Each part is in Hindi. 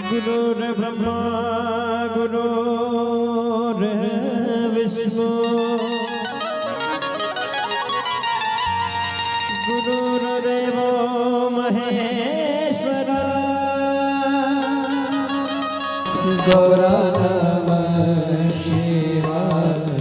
गुरुर्ब्रह्मा गुरुर्विष्णु गुरुर्देवो महेश्वरा गौरा नमः शिवाय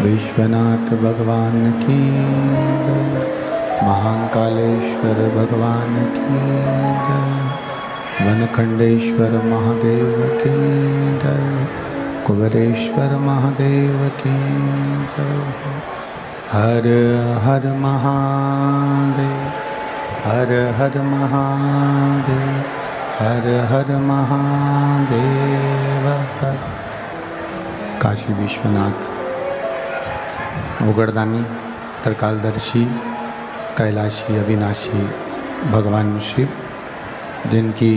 विश्वनाथ भगवान की जय, महाकालेश्वर भगवान की जय, वनखंडेश्वर महादेव की जय, कुबेरेश्वर महादेव की जय। हर हर महादेव, हर हर महादेव, हर हर महादेव। हर काशी विश्वनाथ, उगड़दानी, त्रिकालदर्शी, कैलाशी, अविनाशी भगवान शिव, जिनकी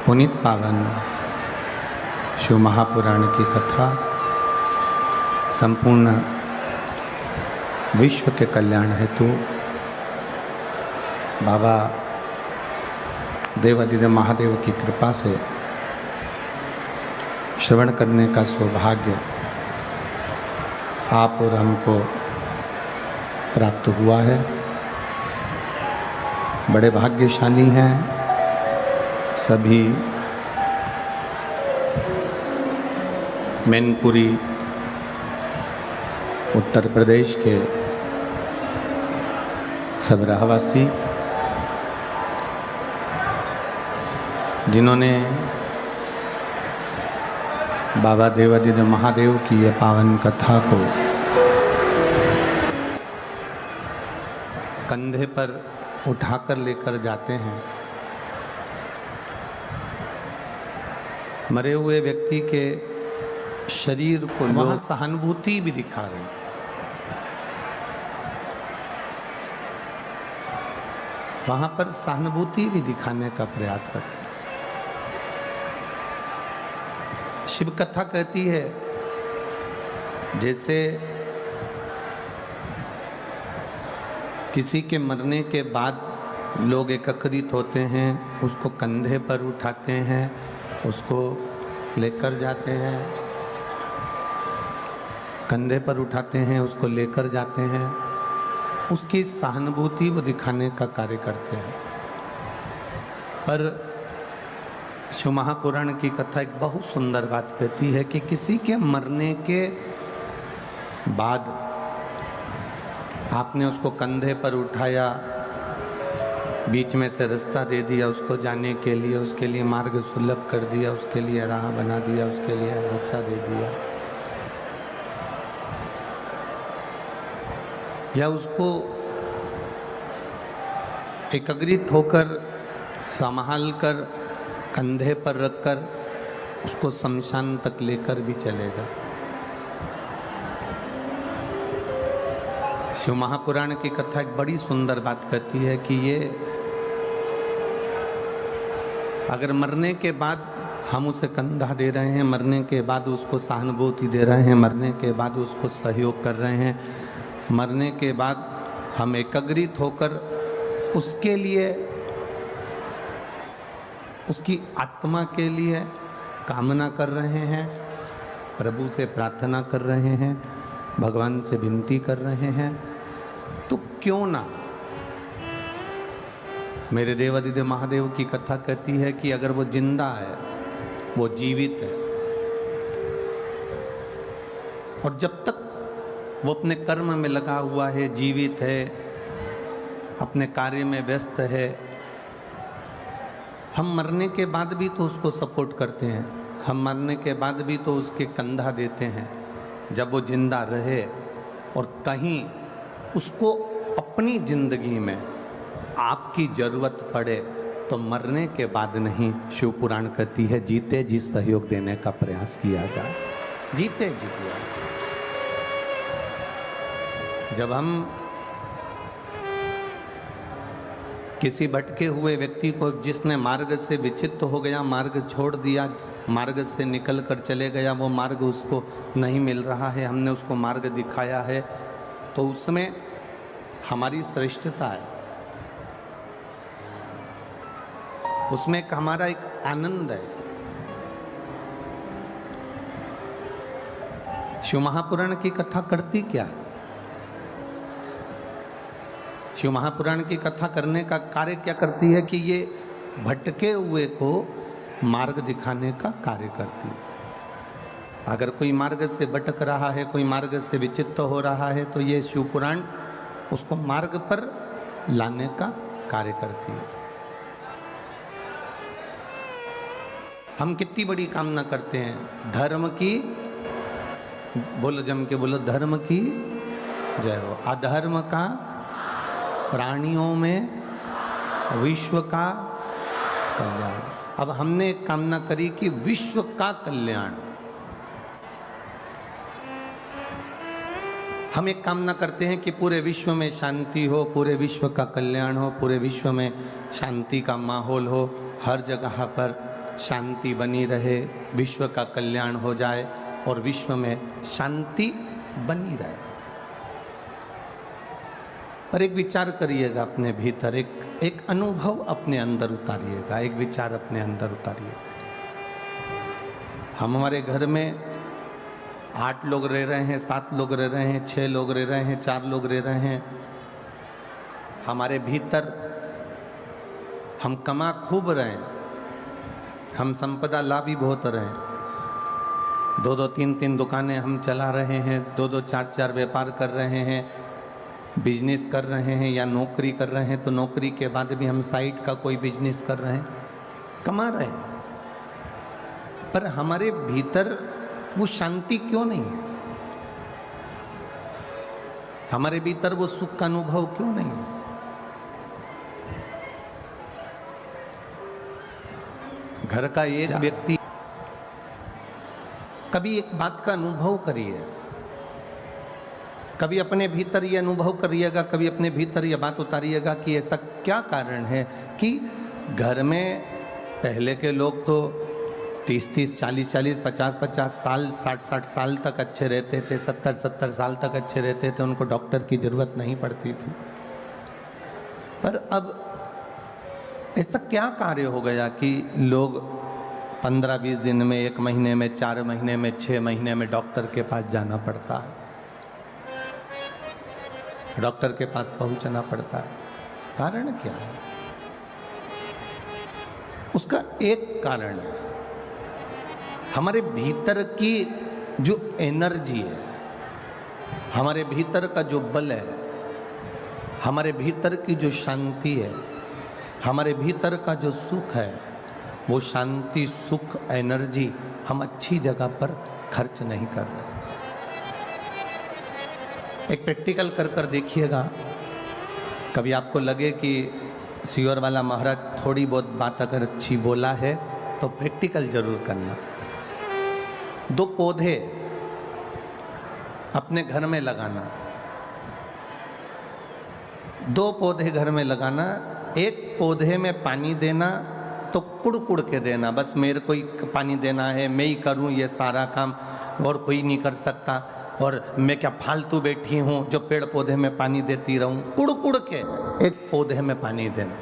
पुनीत पावन शिव महापुराण की कथा संपूर्ण विश्व के कल्याण हेतु बाबा देवादिदेव महादेव की कृपा से श्रवण करने का सौभाग्य आप और हमको प्राप्त हुआ है। बड़े भाग्यशाली हैं सभी मैनपुरी उत्तर प्रदेश के सब रहवासी, जिन्होंने बाबा देवादिदेव महादेव की यह पावन कथा को कंधे पर उठाकर लेकर जाते हैं। मरे हुए व्यक्ति के शरीर को वहाँ सहानुभूति भी दिखा रहे हैं। वहाँ पर सहानुभूति भी दिखाने का प्रयास करते हैं। शिव कथा कहती है जैसे किसी के मरने के बाद लोग एकत्रित होते हैं, उसको कंधे पर उठाते हैं, उसको लेकर जाते हैं, कंधे पर उठाते हैं, उसको लेकर जाते हैं, उसकी सहानुभूति वो दिखाने का कार्य करते हैं। पर शिव महापुराण की कथा एक बहुत सुंदर बात कहती है कि किसी के मरने के बाद आपने उसको कंधे पर उठाया, बीच में से रास्ता दे दिया उसको जाने के लिए, उसके लिए मार्ग सुलभ कर दिया, उसके लिए राह बना दिया, उसके लिए रास्ता दे दिया, या उसको एकत्रित होकर संभाल कर कंधे पर रखकर उसको शमशान तक लेकर भी चलेगा। शिव महापुराण की कथा एक बड़ी सुंदर बात कहती है कि ये अगर मरने के बाद हम उसे कंधा दे रहे हैं, मरने के बाद उसको सहानुभूति दे रहे हैं, मरने के बाद उसको सहयोग कर रहे हैं, मरने के बाद हम एकत्रित होकर उसके लिए, उसकी आत्मा के लिए कामना कर रहे हैं, प्रभु से प्रार्थना कर रहे हैं, भगवान से विनती कर रहे हैं, तो क्यों ना मेरे देवादिदेव महादेव की कथा कहती है कि अगर वो जिंदा है, वो जीवित है, और जब तक वो अपने कर्म में लगा हुआ है, जीवित है, अपने कार्य में व्यस्त है, हम मरने के बाद भी तो उसको सपोर्ट करते हैं, हम मरने के बाद भी तो उसके कंधा देते हैं। जब वो जिंदा रहे और कहीं उसको अपनी जिंदगी में आपकी जरूरत पड़े तो मरने के बाद नहीं, शिव पुराण कहती है जीते जी सहयोग देने का प्रयास किया जाए, जीते जी किया जाए। जब हम किसी भटके हुए व्यक्ति को, जिसने मार्ग से विचित्त हो गया, मार्ग छोड़ दिया, मार्ग से निकल कर चले गया, वो मार्ग उसको नहीं मिल रहा है, हमने उसको मार्ग दिखाया है, तो उसमें हमारी श्रेष्ठता है, उसमें एक हमारा एक आनंद है। शिव महापुराण की कथा करती क्या है? शिव महापुराण की कथा करने का कार्य क्या करती है कि ये भटके हुए को मार्ग दिखाने का कार्य करती है। अगर कोई मार्ग से भटक रहा है, कोई मार्ग से विचित्त हो रहा है, तो ये शिव पुराण उसको मार्ग पर लाने का कार्य करती है। हम कितनी बड़ी कामना करते हैं, धर्म की, बोलो जम के बोलो, धर्म की जय हो, अधर्म का, प्राणियों में विश्व का कल्याण। अब हमने एक कामना करी कि विश्व का कल्याण, हम एक कामना करते हैं कि पूरे विश्व में शांति हो, पूरे विश्व का कल्याण हो, पूरे विश्व में शांति का माहौल हो, हर जगह पर शांति बनी रहे, विश्व का कल्याण हो जाए और विश्व में शांति बनी रहे। पर एक विचार करिएगा अपने भीतर, एक अनुभव अपने अंदर उतारिएगा, एक विचार अपने अंदर उतारिएगा। हम हमारे घर में 8 लोग रह रहे हैं, 7 लोग रह रहे हैं, 6 लोग रह रहे हैं, 4 लोग रह रहे हैं, हमारे भीतर हम कमा खूब रहे हैं, हम संपदा लाभी बहुत रहे हैं, 2-2 3-3 दुकानें हम चला रहे हैं, 2-2 4-4 व्यापार कर रहे हैं, बिजनेस कर रहे हैं या नौकरी कर रहे हैं, तो नौकरी के बाद भी हम साइड का कोई बिजनेस कर रहे हैं, कमा रहे हैं, पर हमारे भीतर वो शांति क्यों नहीं है? हमारे भीतर वो सुख का अनुभव क्यों नहीं है? घर का एक व्यक्ति कभी एक बात का अनुभव करिए, कभी अपने भीतर ये अनुभव करिएगा, कभी अपने भीतर ये बात उतारिएगा कि ऐसा क्या कारण है कि घर में पहले के लोग तो 30-30, 40-40, 50-50 साल, 60-60 साल तक अच्छे रहते थे, 70-70 साल तक अच्छे रहते थे, उनको डॉक्टर की ज़रूरत नहीं पड़ती थी। पर अब ऐसा क्या कार्य हो गया कि लोग 15-20 दिन में, 1 महीने में, 4 महीने में, 6 महीने में डॉक्टर के पास जाना पड़ता है, डॉक्टर के पास पहुंचना पड़ता है। कारण क्या है? उसका एक कारण है, हमारे भीतर की जो एनर्जी है, हमारे भीतर का जो बल है, हमारे भीतर की जो शांति है, हमारे भीतर का जो सुख है, वो शांति, सुख, एनर्जी हम अच्छी जगह पर खर्च नहीं कर रहे। एक प्रैक्टिकल कर कर देखिएगा, कभी आपको लगे कि सियोर वाला महाराज थोड़ी बहुत बात अगर अच्छी बोला है तो प्रैक्टिकल जरूर करना। 2 पौधे अपने घर में लगाना, 2 पौधे घर में लगाना, एक पौधे में पानी देना तो कुड़ कुड़ के देना, बस मेरे को ही पानी देना है, मैं ही करूं ये सारा काम और कोई नहीं कर सकता, और मैं क्या फालतू बैठी हूँ जो पेड़ पौधे में पानी देती रहूँ, कुड़ कुड़ के एक पौधे में पानी देना।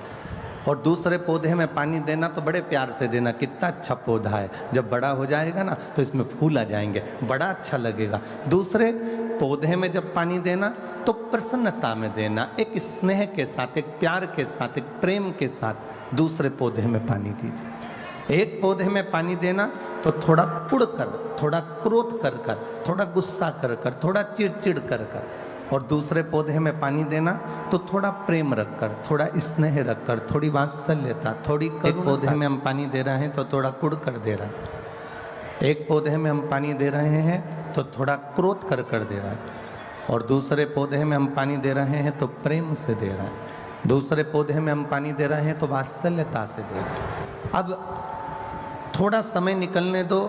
और दूसरे पौधे में पानी देना तो बड़े प्यार से देना, कितना अच्छा पौधा है, जब बड़ा हो जाएगा ना तो इसमें फूल आ जाएंगे, बड़ा अच्छा लगेगा। दूसरे पौधे में जब पानी देना तो प्रसन्नता में देना, एक स्नेह के साथ, एक प्यार के साथ, एक प्रेम के साथ दूसरे पौधे में पानी दीजिए। एक पौधे में पानी देना तो थोड़ा कुड़ कर, थोड़ा क्रोध कर कर, थोड़ा गुस्सा कर कर, थोड़ा चिड़चिड़ कर कर, और दूसरे पौधे में पानी देना तो थोड़ा प्रेम रखकर, थोड़ा स्नेह रखकर, थोड़ी वात्सल्यता, थोड़ी करुणा। एक पौधे में हम पानी दे रहे हैं तो थोड़ा कुड़ कर दे रहा है, एक पौधे में हम पानी दे रहे हैं तो थोड़ा क्रोध कर कर दे रहा है, और दूसरे पौधे में हम पानी दे रहे हैं तो प्रेम से दे रहा है, दूसरे पौधे में हम पानी दे रहे हैं तो वात्सल्यता से दे रहे हैं। अब थोड़ा समय निकलने दो,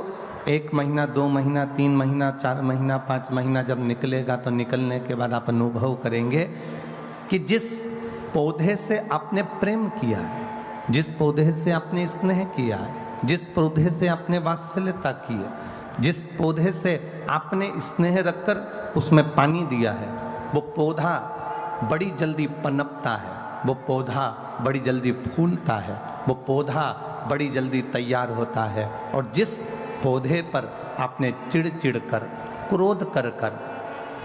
1 महीना, 2 महीना, 3 महीना, 4 महीना, 5 महीना जब निकलेगा तो निकलने के बाद आप अनुभव करेंगे कि जिस पौधे से आपने प्रेम किया है, जिस पौधे से आपने स्नेह किया है, जिस पौधे से आपने वात्सल्यता की है, जिस पौधे से आपने स्नेह रखकर उसमें पानी दिया है, वो पौधा बड़ी जल्दी पनपता है, वो पौधा बड़ी जल्दी फूलता है, वो पौधा बड़ी जल्दी तैयार होता है। और जिस पौधे पर आपने चिड़ कर, क्रोध कर कर,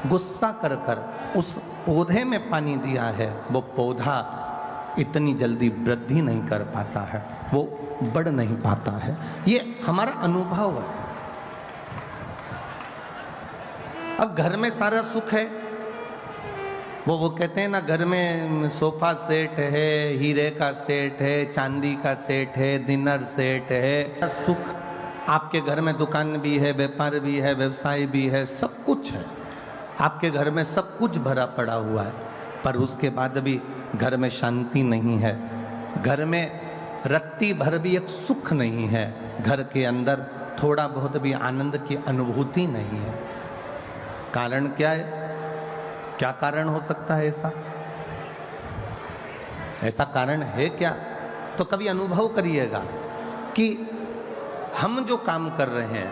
गुस्सा कर कर उस पौधे में पानी दिया है, वो पौधा इतनी जल्दी वृद्धि नहीं कर पाता है, वो बढ़ नहीं पाता है। ये हमारा अनुभव है। अब घर में सारा सुख है, वो कहते हैं ना, घर में सोफा सेट है, हीरे का सेट है, चांदी का सेट है, डिनर सेट है, सुख आपके घर में, दुकान भी है, व्यापार भी है, व्यवसाय भी है, सब कुछ है, आपके घर में सब कुछ भरा पड़ा हुआ है, पर उसके बाद भी घर में शांति नहीं है, घर में रत्ती भर भी एक सुख नहीं है, घर के अंदर थोड़ा बहुत भी आनंद की अनुभूति नहीं है। कारण क्या है? क्या कारण हो सकता है ऐसा? ऐसा कारण है क्या? तो कभी अनुभव करिएगा कि हम जो काम कर रहे हैं,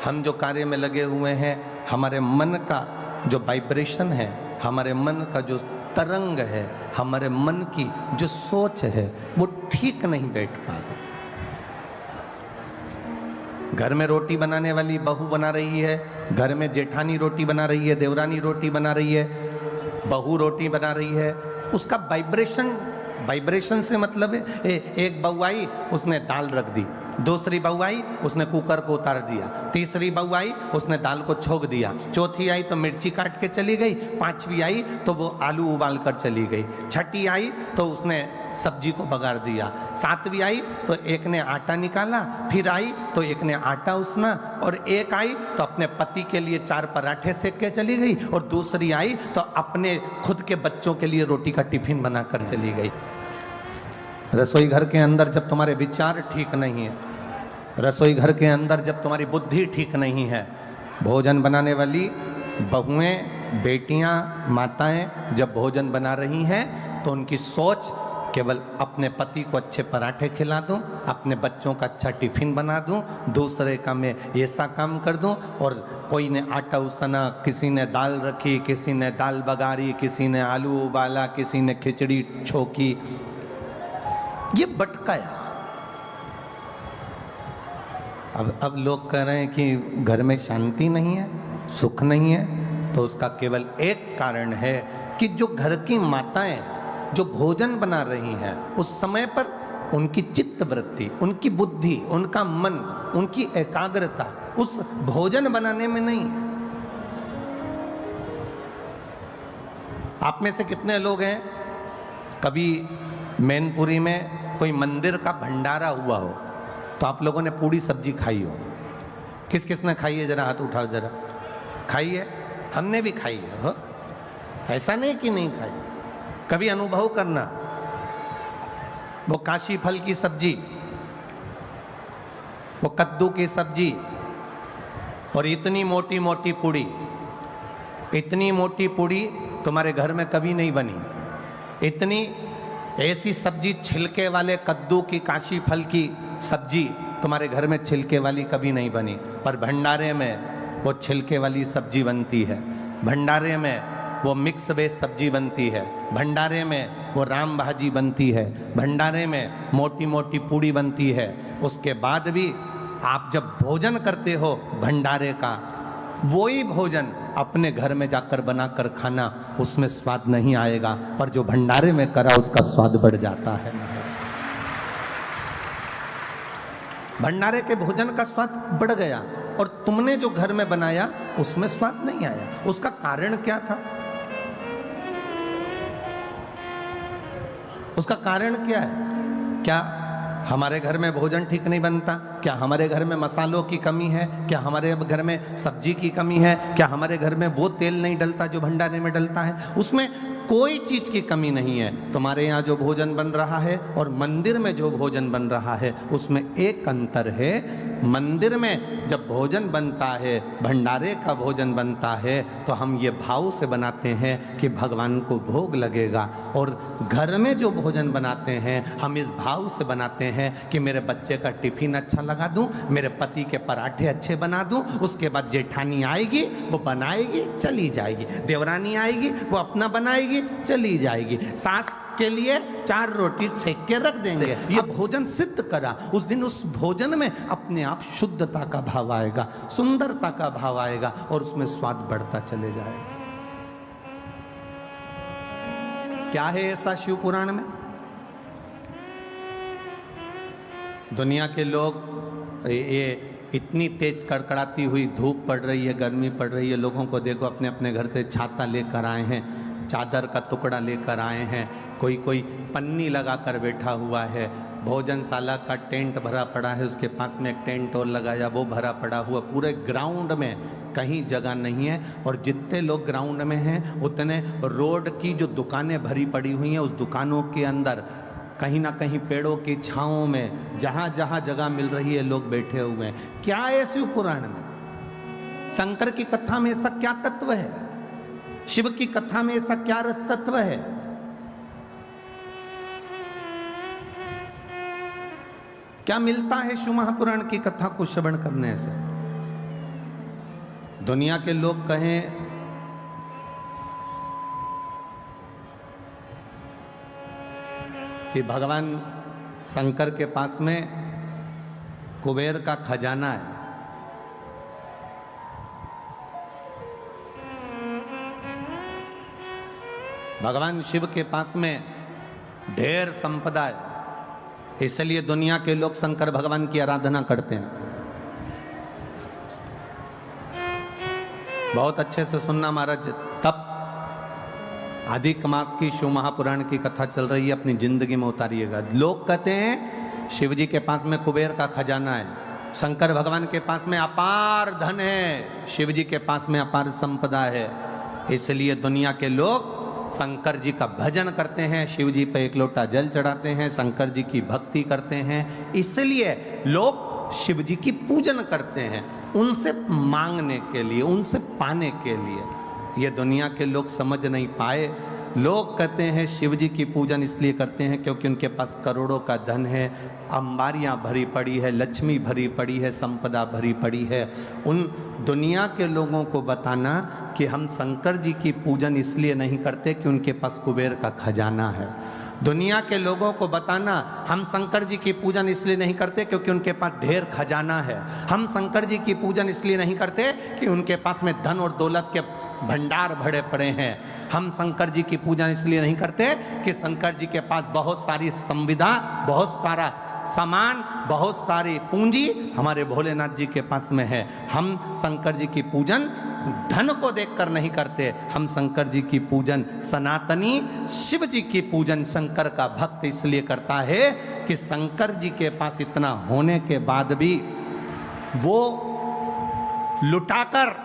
हम जो कार्य में लगे हुए हैं, हमारे मन का जो वाइब्रेशन है, हमारे मन का जो तरंग है, हमारे मन की जो सोच है, वो ठीक नहीं बैठ पा रही। घर में रोटी बनाने वाली बहू बना रही है, घर में जेठानी रोटी बना रही है, देवरानी रोटी बना रही है, बहू रोटी बना रही है, उसका वाइब्रेशन से मतलब है एक बहू आई, उसने दाल रख दी, दूसरी बहू आई, उसने कुकर को उतार दिया, तीसरी बहू आई, उसने दाल को छोक दिया, चौथी आई तो मिर्ची काट के चली गई, पांचवी आई तो वो आलू उबाल कर चली गई, छठी आई तो उसने सब्जी को बगाड़ दिया, सातवीं आई तो एक ने आटा निकाला, फिर आई तो एक ने आटा उसना, और एक आई तो अपने पति के लिए 4 पराठे सेक के चली गई, और दूसरी आई तो अपने खुद के बच्चों के लिए रोटी का टिफिन बनाकर चली गई। रसोई घर के अंदर जब तुम्हारे विचार ठीक नहीं है, रसोई घर के अंदर जब तुम्हारी बुद्धि ठीक नहीं है, भोजन बनाने वाली बहुएं, बेटियां, माताएं जब भोजन बना रही हैं तो उनकी सोच केवल अपने पति को अच्छे पराठे खिला दूं, अपने बच्चों का अच्छा टिफिन बना दूं, दूसरे का मैं ऐसा काम कर दूं, और कोई ने आटा उसना, किसी ने दाल रखी, किसी ने दाल बगारी, किसी ने आलू उबाला, किसी ने खिचड़ी छोकी, ये भटकाया। अब लोग कह रहे हैं कि घर में शांति नहीं है, सुख नहीं है, तो उसका केवल एक कारण है कि जो घर की माताएं जो भोजन बना रही हैं, उस समय पर उनकी चित्त वृत्ति, उनकी बुद्धि, उनका मन, उनकी एकाग्रता उस भोजन बनाने में नहीं है। आप में से कितने लोग हैं, कभी मैनपुरी में कोई मंदिर का भंडारा हुआ हो तो आप लोगों ने पूरी सब्जी खाई हो? किस किस ने खाई है? जरा हाथ उठाओ, जरा खाई है? हमने भी खाई है, हो? ऐसा नहीं कि नहीं खाई। कभी अनुभव करना, वो काशी फल की सब्जी, वो कद्दू की सब्जी, और इतनी मोटी मोटी पूड़ी, इतनी मोटी पूड़ी तुम्हारे घर में कभी नहीं बनी। इतनी ऐसी सब्जी, छिलके वाले कद्दू की, काशी फल की सब्जी तुम्हारे घर में छिलके वाली कभी नहीं बनी, पर भंडारे में वो छिलके वाली सब्जी बनती है, भंडारे में वो मिक्स वेज सब्जी बनती है, भंडारे में वो राम भाजी बनती है, भंडारे में मोटी मोटी पूड़ी बनती है। उसके बाद भी आप जब भोजन करते हो भंडारे का, वही भोजन अपने घर में जाकर बनाकर खाना, उसमें स्वाद नहीं आएगा, पर जो भंडारे में करा उसका स्वाद बढ़ जाता है। भंडारे के भोजन का स्वाद बढ़ गया और तुमने जो घर में बनाया उसमें स्वाद नहीं आया। उसका कारण क्या था? उसका कारण क्या है? क्या हमारे घर में भोजन ठीक नहीं बनता? क्या हमारे घर में मसालों की कमी है? क्या हमारे घर में सब्जी की कमी है? क्या हमारे घर में वो तेल नहीं डलता जो भंडारे में डलता है? उसमें कोई चीज की कमी नहीं है। तुम्हारे यहाँ जो भोजन बन रहा है और मंदिर में जो भोजन बन रहा है उसमें एक अंतर है। मंदिर में जब भोजन बनता है, भंडारे का भोजन बनता है, तो हम ये भाव से बनाते हैं कि भगवान को भोग लगेगा, और घर में जो भोजन बनाते हैं हम इस भाव से बनाते हैं कि मेरे बच्चे का टिफिन अच्छा लगा दूं, मेरे पति के पराठे अच्छे बना दूं, उसके बाद जेठानी आएगी वो बनाएगी चली जाएगी, देवरानी आएगी वो अपना बनाएगी चली जाएगी, सास के लिए 4 रोटी सेक के रख देंगे। ये भोजन सिद्ध करा, उस दिन उस भोजन में अपने आप शुद्धता का भाव आएगा, सुंदरता का भाव आएगा और उसमें स्वाद बढ़ता चले जाएगा। क्या है ऐसा शिव पुराण में? दुनिया के लोग ये इतनी तेज कड़कड़ाती हुई धूप पड़ रही है, गर्मी पड़ रही है, लोगों को देखो अपने अपने घर से छाता लेकर आए हैं, चादर का टुकड़ा लेकर आए हैं, कोई कोई पन्नी लगा कर बैठा हुआ है, भोजनशाला का टेंट भरा पड़ा है, उसके पास में एक टेंट और लगाया वो भरा पड़ा हुआ, पूरे ग्राउंड में कहीं जगह नहीं है। और जितने लोग ग्राउंड में हैं उतने रोड की जो दुकानें भरी पड़ी हुई हैं, उस दुकानों के अंदर कहीं ना कहीं पेड़ों की छाँव में जहाँ जहाँ जगह मिल रही है लोग बैठे हुए हैं। क्या है शिव पुराण में? शंकर की कथा में ऐसा क्या तत्व है? शिव की कथा में ऐसा क्या रस तत्व है? क्या मिलता है शिव महापुराण की कथा को श्रवण करने से? दुनिया के लोग कहें कि भगवान शंकर के पास में कुबेर का खजाना है, भगवान शिव के पास में ढेर संपदा है, इसलिए दुनिया के लोग शंकर भगवान की आराधना करते हैं। बहुत अच्छे से सुनना महाराज, तब अधिक मास की शिव महापुराण की कथा चल रही है, अपनी जिंदगी में उतारिएगा। लोग कहते हैं शिव जी के पास में कुबेर का खजाना है, शंकर भगवान के पास में अपार धन है, शिव जी के पास में अपार संपदा है, इसलिए दुनिया के लोग शंकर जी का भजन करते हैं, शिव जी पे एक लोटा जल चढ़ाते हैं, शंकर जी की भक्ति करते हैं, इसलिए लोग शिव जी की पूजन करते हैं, उनसे मांगने के लिए, उनसे पाने के लिए। ये दुनिया के लोग समझ नहीं पाए। लोग कहते हैं शिव जी की पूजन इसलिए करते हैं क्योंकि उनके पास करोड़ों का धन है, अंबारियां भरी पड़ी है, लक्ष्मी भरी पड़ी है, संपदा भरी पड़ी है। उन दुनिया के लोगों को बताना कि हम शंकर जी की पूजन इसलिए नहीं करते कि उनके पास कुबेर का खजाना है। दुनिया के लोगों को बताना हम शंकर जी की पूजन इसलिए नहीं करते क्योंकि उनके पास ढेर खजाना है। हम शंकर जी की पूजन इसलिए नहीं करते कि उनके पास में धन और दौलत के भंडार भरे पड़े हैं। हम शंकर जी की पूजन इसलिए नहीं करते कि शंकर जी के पास बहुत सारी संविदा, बहुत सारा सामान, बहुत सारी पूंजी हमारे भोलेनाथ जी के पास में है। हम शंकर जी की पूजन धन को देखकर नहीं करते, हम शंकर जी की पूजन सनातनी शिव जी की पूजन शंकर का भक्त इसलिए करता है कि शंकर जी के पास इतना होने के बाद भी वो लुटाकर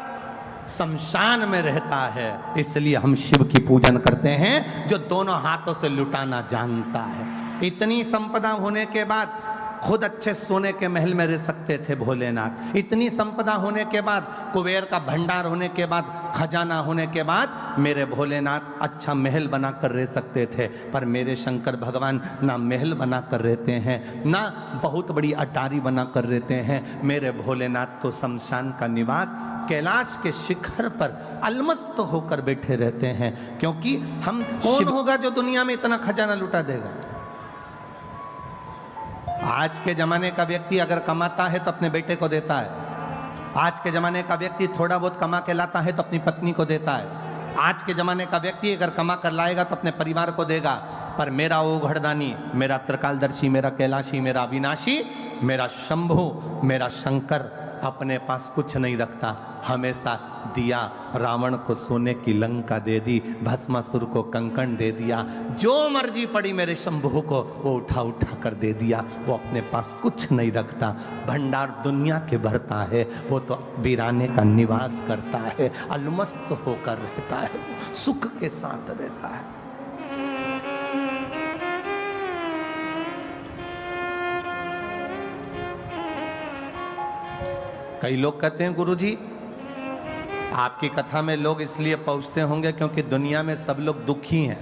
शमशान में रहता है, इसलिए हम शिव की पूजन करते हैं जो दोनों हाथों से लुटाना जानता है। इतनी संपदा होने के बाद खुद अच्छे सोने के महल में रह सकते थे भोलेनाथ, इतनी संपदा होने के बाद, कुबेर का भंडार होने के बाद, खजाना होने के बाद मेरे भोलेनाथ अच्छा महल बना कर रह सकते थे, पर मेरे शंकर भगवान ना महल बना कर रहते हैं, ना बहुत बड़ी अटारी बना कर रहते हैं। मेरे भोलेनाथ तो शमशान का निवास कैलाश के शिखर पर अलमस्त होकर बैठे रहते हैं, क्योंकि हम कौन होगा जो दुनिया में इतना खजाना लुटा देगा। आज के जमाने का व्यक्ति अगर कमाता है तो अपने बेटे को देता है, आज के ज़माने का व्यक्ति थोड़ा बहुत कमा के लाता है तो अपनी पत्नी को देता है। आज के ज़माने का व्यक्ति अगर कमा कर लाएगा तो अपने परिवार को देगा। पर मेरा ओघड़दानी, मेरा त्रिकालदर्शी, मेरा कैलाशी, मेरा अविनाशी, मेरा शंभु, मेरा शंकर अपने पास कुछ नहीं रखता। हमेशा दिया, रावण को सोने की लंका दे दी, भस्मासुर को कंकण दे दिया, जो मर्जी पड़ी मेरे शंभु को वो उठा उठा कर दे दिया। वो अपने पास कुछ नहीं रखता, भंडार दुनिया के भरता है, वो तो वीराने का निवास करता है, अलमस्त होकर रहता है, सुख के साथ रहता है। कई लोग कहते हैं गुरुजी आपकी कथा में लोग इसलिए पहुंचते होंगे क्योंकि दुनिया में सब लोग दुखी हैं,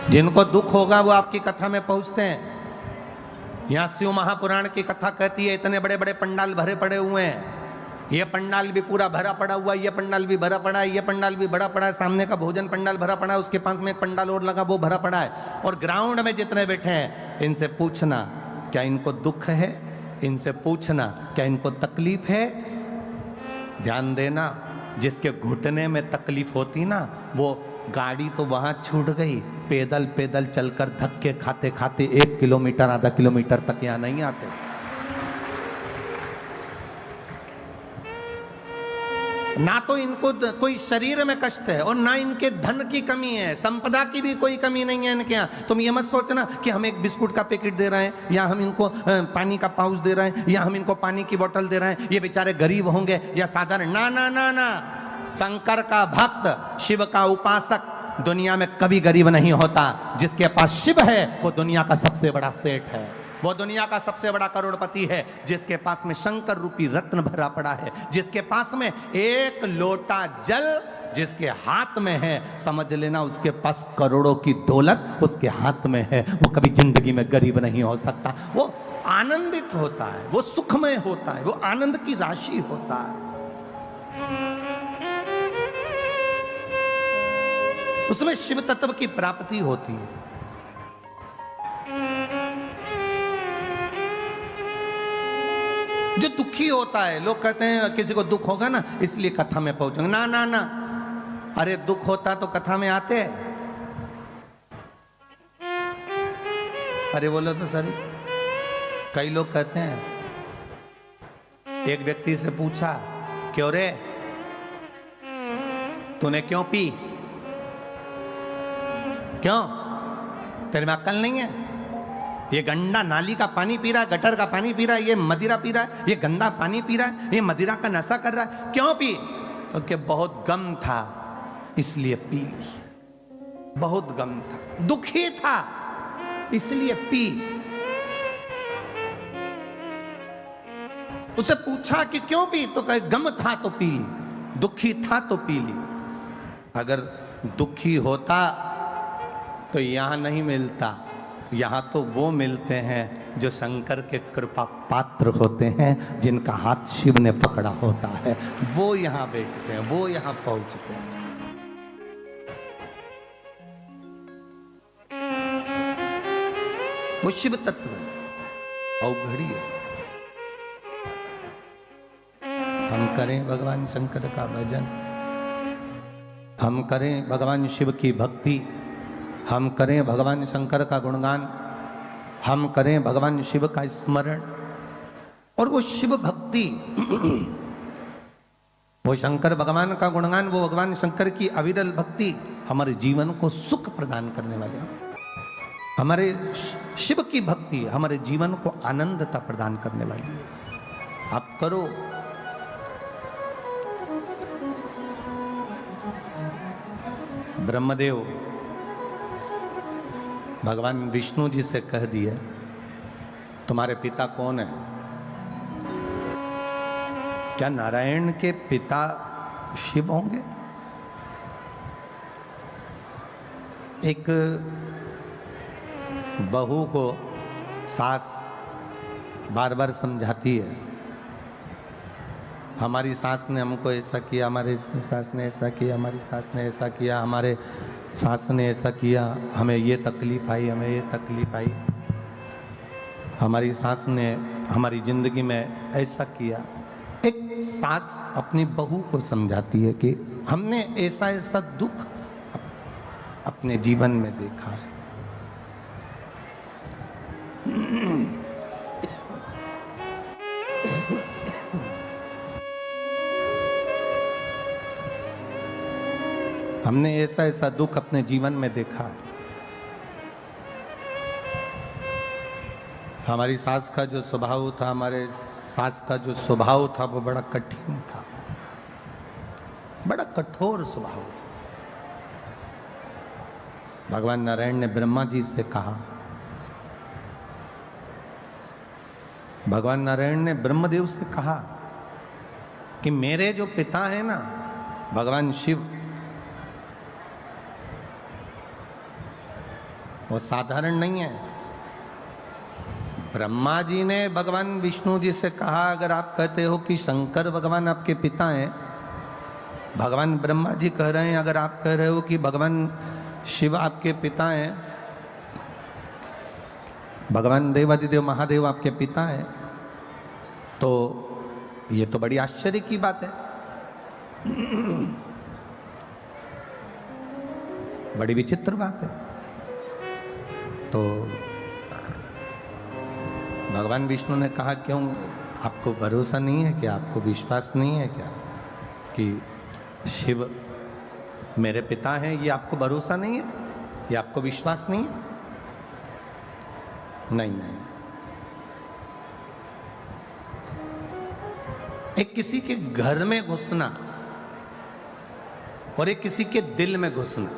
जिनको दुख होगा वो आपकी कथा में पहुंचते हैं। यहां शिव महापुराण की कथा कहती है इतने बड़े बड़े पंडाल भरे पड़े हुए हैं, ये पंडाल भी पूरा भरा पड़ा हुआ है, ये पंडाल भी भरा पड़ा है, ये पंडाल भी भरा पड़ा है, सामने का भोजन पंडाल भरा पड़ा है, उसके पास में एक पंडाल और लगा वो भरा पड़ा है, और ग्राउंड में जितने बैठे हैं इनसे पूछना क्या इनको दुख है, इनसे पूछना क्या इनको तकलीफ है। ध्यान देना, जिसके घुटने में तकलीफ होती ना वो गाड़ी तो वहां छूट गई, पैदल पैदल चलकर धक्के खाते खाते 1 किलोमीटर आधा किलोमीटर तक यहाँ नहीं आते। ना तो इनको कोई शरीर में कष्ट है और ना इनके धन की कमी है, संपदा की भी कोई कमी नहीं है इनके यहाँ। तुम ये मत सोचना कि हम एक बिस्कुट का पैकेट दे रहे हैं या हम इनको पानी का पाउच दे रहे हैं या हम इनको पानी की बोतल दे रहे हैं, ये बेचारे गरीब होंगे या साधारण। ना ना ना ना, शंकर का भक्त, शिव का उपासक दुनिया में कभी गरीब नहीं होता। जिसके पास शिव है वो दुनिया का सबसे बड़ा सेठ है, वो दुनिया का सबसे बड़ा करोड़पति है। जिसके पास में शंकर रूपी रत्न भरा पड़ा है, जिसके पास में एक लोटा जल जिसके हाथ में है, समझ लेना उसके पास करोड़ों की दौलत उसके हाथ में है। वो कभी जिंदगी में गरीब नहीं हो सकता, वो आनंदित होता है, वो सुखमय होता है, वो आनंद की राशि होता है, उसमें शिव तत्व की प्राप्ति होती है। जो दुखी होता है, लोग कहते हैं किसी को दुख होगा ना इसलिए कथा में पहुंचेंगे। ना ना ना, अरे दुख होता तो कथा में आते। अरे बोलो तो सर, कई लोग कहते हैं, एक व्यक्ति से पूछा क्यों रे तूने क्यों पी, क्यों तेरे में अक्ल नहीं है, ये गंदा नाली का पानी पी रहा है, गटर का पानी पी रहा है, ये मदिरा पी रहा है, ये गंदा पानी पी रहा है, ये मदिरा का नशा कर रहा है, क्यों पी? तो कि बहुत गम था इसलिए पी ली, बहुत गम था, दुखी था इसलिए पी। उसे पूछा कि क्यों पी, तो कहे गम था तो पी ली, दुखी था तो पी ली। अगर दुखी होता तो यहां नहीं मिलता, यहाँ तो वो मिलते हैं जो शंकर के कृपा पात्र होते हैं, जिनका हाथ शिव ने पकड़ा होता है, वो यहाँ बैठते हैं, वो यहाँ पहुंचते हैं। वो शिव तत्व है, अवघड़ी है। हम करें भगवान शंकर का भजन, हम करें भगवान शिव की भक्ति, हम करें भगवान शंकर का गुणगान, हम करें भगवान शिव का स्मरण, और वो शिव भक्ति, वो शंकर भगवान का गुणगान, वो भगवान शंकर की अविरल भक्ति हमारे जीवन को सुख प्रदान करने वाले हैं। हमारे शिव की भक्ति हमारे जीवन को आनंदता प्रदान करने वाली है। आप करो। ब्रह्मदेव भगवान विष्णु जी से कह दिया तुम्हारे पिता कौन है? क्या नारायण के पिता शिव होंगे? एक बहू को सास बार बार समझाती है, हमारी सास ने हमको ऐसा किया, हमारी सास ने ऐसा किया, हमारी सास ने ऐसा किया, हमारे सास ने ऐसा किया, हमें ये तकलीफ आई, हमें ये तकलीफ आई। हमारी सास ने हमारी जिंदगी में ऐसा किया। एक सास अपनी बहू को समझाती है कि हमने ऐसा ऐसा दुख अपने जीवन में देखा है। हमने ऐसा ऐसा दुख अपने जीवन में देखा है। हमारी सास का जो स्वभाव था, हमारे सास का जो स्वभाव था वो बड़ा कठिन था, बड़ा कठोर स्वभाव था। भगवान नारायण ने ब्रह्मा जी से कहा, भगवान नारायण ने ब्रह्मदेव से कहा कि मेरे जो पिता है ना भगवान शिव, वो साधारण नहीं है। ब्रह्मा जी ने भगवान विष्णु जी से कहा, अगर आप कहते हो कि शंकर भगवान आपके पिता हैं, भगवान ब्रह्मा जी कह रहे हैं अगर आप कह रहे हो कि भगवान शिव आपके पिता हैं, भगवान देवादिदेव महादेव आपके पिता हैं, तो ये तो बड़ी आश्चर्य की बात है, बड़ी विचित्र बात है। तो भगवान विष्णु ने कहा, क्यों आपको भरोसा नहीं है क्या, आपको विश्वास नहीं है क्या कि शिव मेरे पिता हैं? ये आपको भरोसा नहीं है, ये आपको विश्वास नहीं है? नहीं नहीं। एक किसी के घर में घुसना और एक किसी के दिल में घुसना,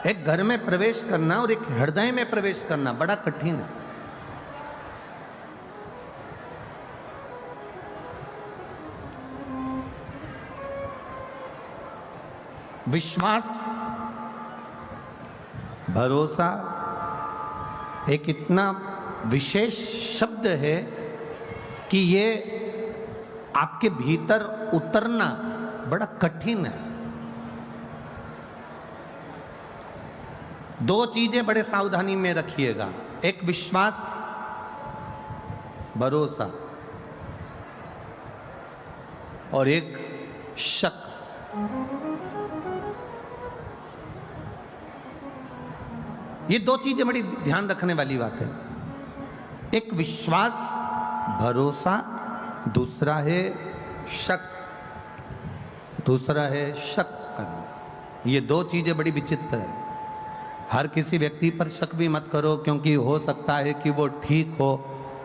एक घर में प्रवेश करना और एक हृदय में प्रवेश करना बड़ा कठिन है। विश्वास, भरोसा एक इतना विशेष शब्द है कि ये आपके भीतर उतरना बड़ा कठिन है। दो चीजें बड़े सावधानी में रखिएगा, एक विश्वास, भरोसा, और एक शक। ये दो चीजें बड़ी ध्यान रखने वाली बात है। एक विश्वास, भरोसा, दूसरा है शक, दूसरा है शक करना। ये दो चीजें बड़ी विचित्र है। हर किसी व्यक्ति पर शक भी मत करो, क्योंकि हो सकता है कि वो ठीक हो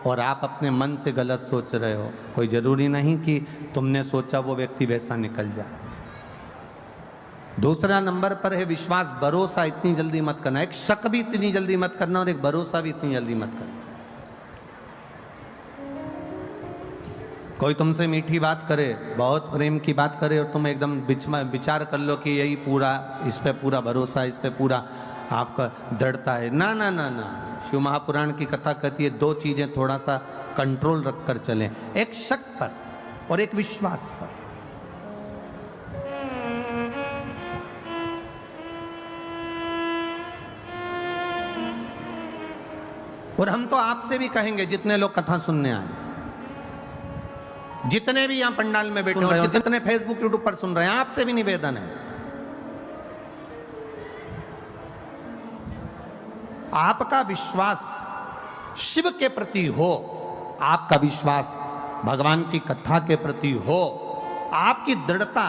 और आप अपने मन से गलत सोच रहे हो। कोई ज़रूरी नहीं कि तुमने सोचा वो व्यक्ति वैसा निकल जाए। दूसरा नंबर पर है विश्वास, भरोसा इतनी जल्दी मत करना। एक शक भी इतनी जल्दी मत करना और एक भरोसा भी इतनी जल्दी मत करना। कोई तुमसे मीठी बात करे, बहुत प्रेम की बात करे, और तुम एकदम विचार कर लो कि यही पूरा, इस पे पूरा भरोसा, इस पे पूरा आपका दृढ़ता है। ना ना ना ना, शिव महापुराण की कथा कहती है दो चीजें थोड़ा सा कंट्रोल रखकर चलें, एक शक पर और एक विश्वास पर। और हम तो आपसे भी कहेंगे, जितने लोग कथा सुनने आए, जितने भी यहां पंडाल में बैठे हैं, जितने फेसबुक यूट्यूब पर सुन रहे हैं, आपसे भी निवेदन है, आपका विश्वास शिव के प्रति हो, आपका विश्वास भगवान की कथा के प्रति हो, आपकी दृढ़ता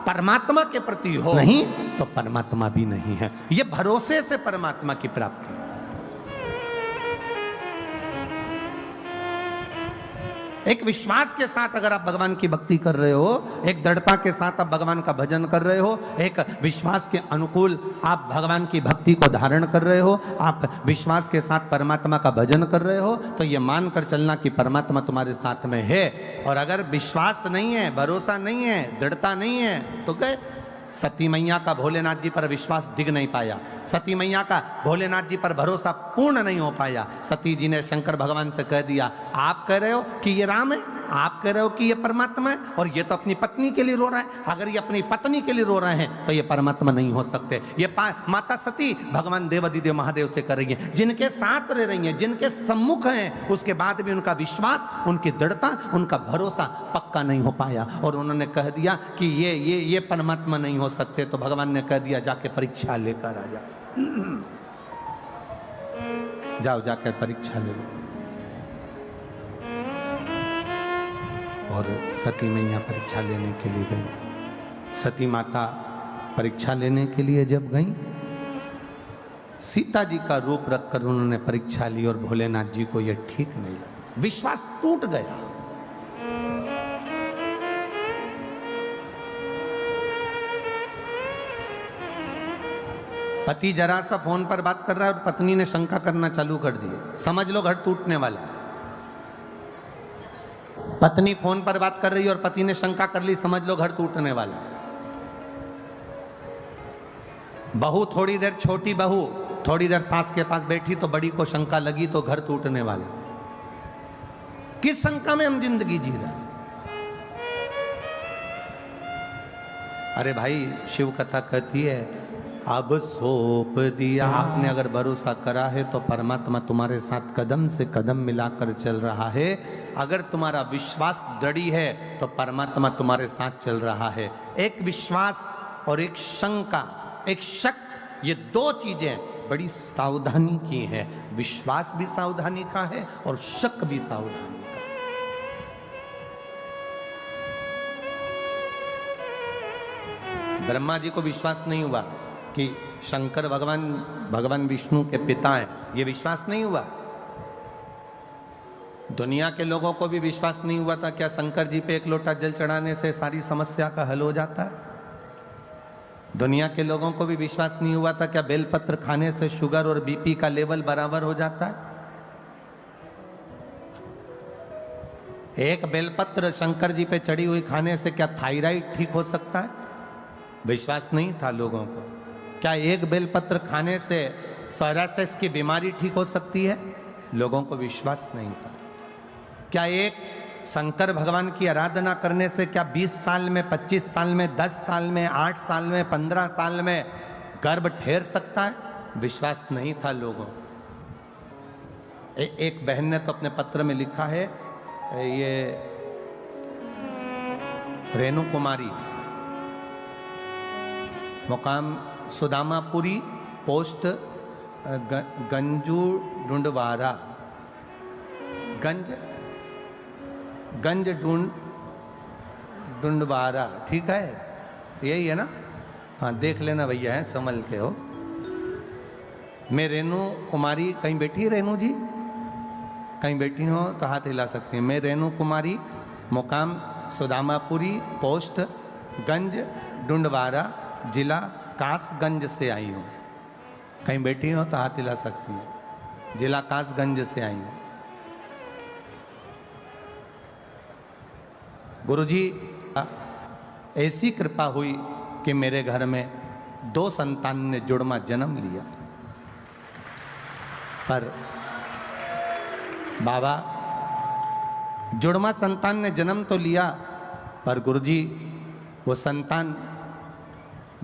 परमात्मा के प्रति हो, नहीं तो परमात्मा भी नहीं है। यह भरोसे से परमात्मा की प्राप्ति। एक विश्वास के साथ अगर आप भगवान की भक्ति कर रहे हो, एक दृढ़ता के साथ आप भगवान का भजन कर रहे हो, एक विश्वास के अनुकूल आप भगवान की भक्ति को धारण कर रहे हो, आप विश्वास के साथ परमात्मा का भजन कर रहे हो, तो ये मानकर चलना कि परमात्मा तुम्हारे साथ में है। और अगर विश्वास नहीं है, भरोसा नहीं है, दृढ़ता नहीं है, तो गए। सती मैया का भोलेनाथ जी पर विश्वास डिग नहीं पाया, सती मैया का भोलेनाथ जी पर भरोसा पूर्ण नहीं हो पाया। सती जी ने शंकर भगवान से कह दिया, आप कह रहे हो कि ये राम है, आप कह रहे हो कि ये परमात्मा है और ये तो अपनी पत्नी के लिए रो रहा है। अगर ये अपनी पत्नी के लिए रो रहे हैं तो ये परमात्मा नहीं हो सकते। ये माता सती भगवान देवादिदेव महादेव से कर रही है, जिनके साथ रह रही हैं, जिनके सम्मुख हैं, उसके बाद भी उनका विश्वास, उनकी दृढ़ता, उनका भरोसा पक्का नहीं हो पाया और उन्होंने कह दिया कि ये परमात्मा नहीं हो सकते। तो भगवान ने कह दिया जाके परीक्षा लेकर आ जाओ, जाओ जाकर परीक्षा ले लो। और सती मैया परीक्षा लेने के लिए गई। सती माता परीक्षा लेने के लिए जब गई, सीता जी का रूप रखकर उन्होंने परीक्षा ली और भोलेनाथ जी को यह ठीक नहीं लगा, विश्वास टूट गया। पति जरा सा फोन पर बात कर रहा है और पत्नी ने शंका करना चालू कर दी, समझ लो घर टूटने वाला है। पत्नी फोन पर बात कर रही है और पति ने शंका कर ली, समझ लो घर टूटने वाला है। बहू थोड़ी देर, छोटी बहू थोड़ी देर सास के पास बैठी तो बड़ी को शंका लगी तो घर टूटने वाला। किस शंका में हम जिंदगी जी रहे हैं? अरे भाई, शिव कथा कहती है अब सौंप दिया। आपने अगर भरोसा करा है तो परमात्मा तुम्हारे साथ कदम से कदम मिलाकर चल रहा है। अगर तुम्हारा विश्वास दृढ़ है तो परमात्मा तुम्हारे साथ चल रहा है। एक विश्वास और एक शंका, एक शक, ये दो चीजें बड़ी सावधानी की है। विश्वास भी सावधानी का है और शक भी सावधानी का। ब्रह्मा जी को विश्वास नहीं हुआ कि शंकर भगवान विष्णु के पिता हैं, ये विश्वास नहीं हुआ। दुनिया के लोगों को भी विश्वास नहीं हुआ था क्या शंकर जी पे एक लोटा जल चढ़ाने से सारी समस्या का हल हो जाता है। दुनिया के लोगों को भी विश्वास नहीं हुआ था क्या बेलपत्र खाने से शुगर और बीपी का लेवल बराबर हो जाता है। एक बेलपत्र शंकर जी पे चढ़ी हुई खाने से क्या थायराइड ठीक हो सकता है? विश्वास नहीं था लोगों को। क्या एक बेलपत्र खाने से सोरायसिस की बीमारी ठीक हो सकती है? लोगों को विश्वास नहीं था। क्या एक शंकर भगवान की आराधना करने से क्या 20 साल में, 25 साल में, 10 साल में, 8 साल में, 15 साल में गर्भ ठहर सकता है? विश्वास नहीं था लोगों। एक बहन ने तो अपने पत्र में लिखा है, ये रेणु कुमारी, मुकाम सुदामापुरी, पोस्ट गंजू डुंडवारा, गंज डुंडवारा, ठीक है, यही है ना? हाँ, देख लेना भैया, है संभल के हो। मैं रेणु कुमारी, कहीं बैठी है रेणु जी? कहीं बैठी हो तो हाथ हिला सकती हैं। मैं रेणु कुमारी, मुकाम सुदामापुरी, पोस्ट गंज डुंडवारा, जिला कासगंज से आई हूँ। कहीं बैठी हो तो हाथ हिला सकती हैं। जिला कासगंज से आई हूँ। गुरुजी, ऐसी कृपा हुई कि मेरे घर में 2 संतान ने जुड़वा जन्म लिया। पर बाबा, जुड़वा संतान ने जन्म तो लिया, पर गुरुजी वो संतान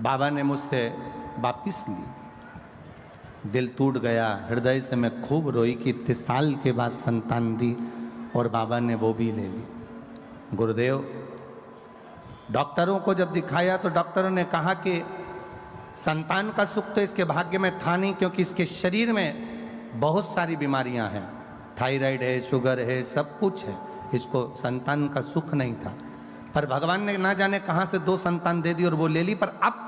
बाबा ने मुझसे वापिस ली। दिल टूट गया, हृदय से मैं खूब रोई कि इतने साल के बाद संतान दी और बाबा ने वो भी ले ली। गुरुदेव, डॉक्टरों को जब दिखाया तो डॉक्टरों ने कहा कि संतान का सुख तो इसके भाग्य में था नहीं, क्योंकि इसके शरीर में बहुत सारी बीमारियां हैं, थायराइड है, शुगर है, सब कुछ है, इसको संतान का सुख नहीं था। पर भगवान ने ना जाने कहाँ से 2 संतान दे दी और वो ले ली। पर अब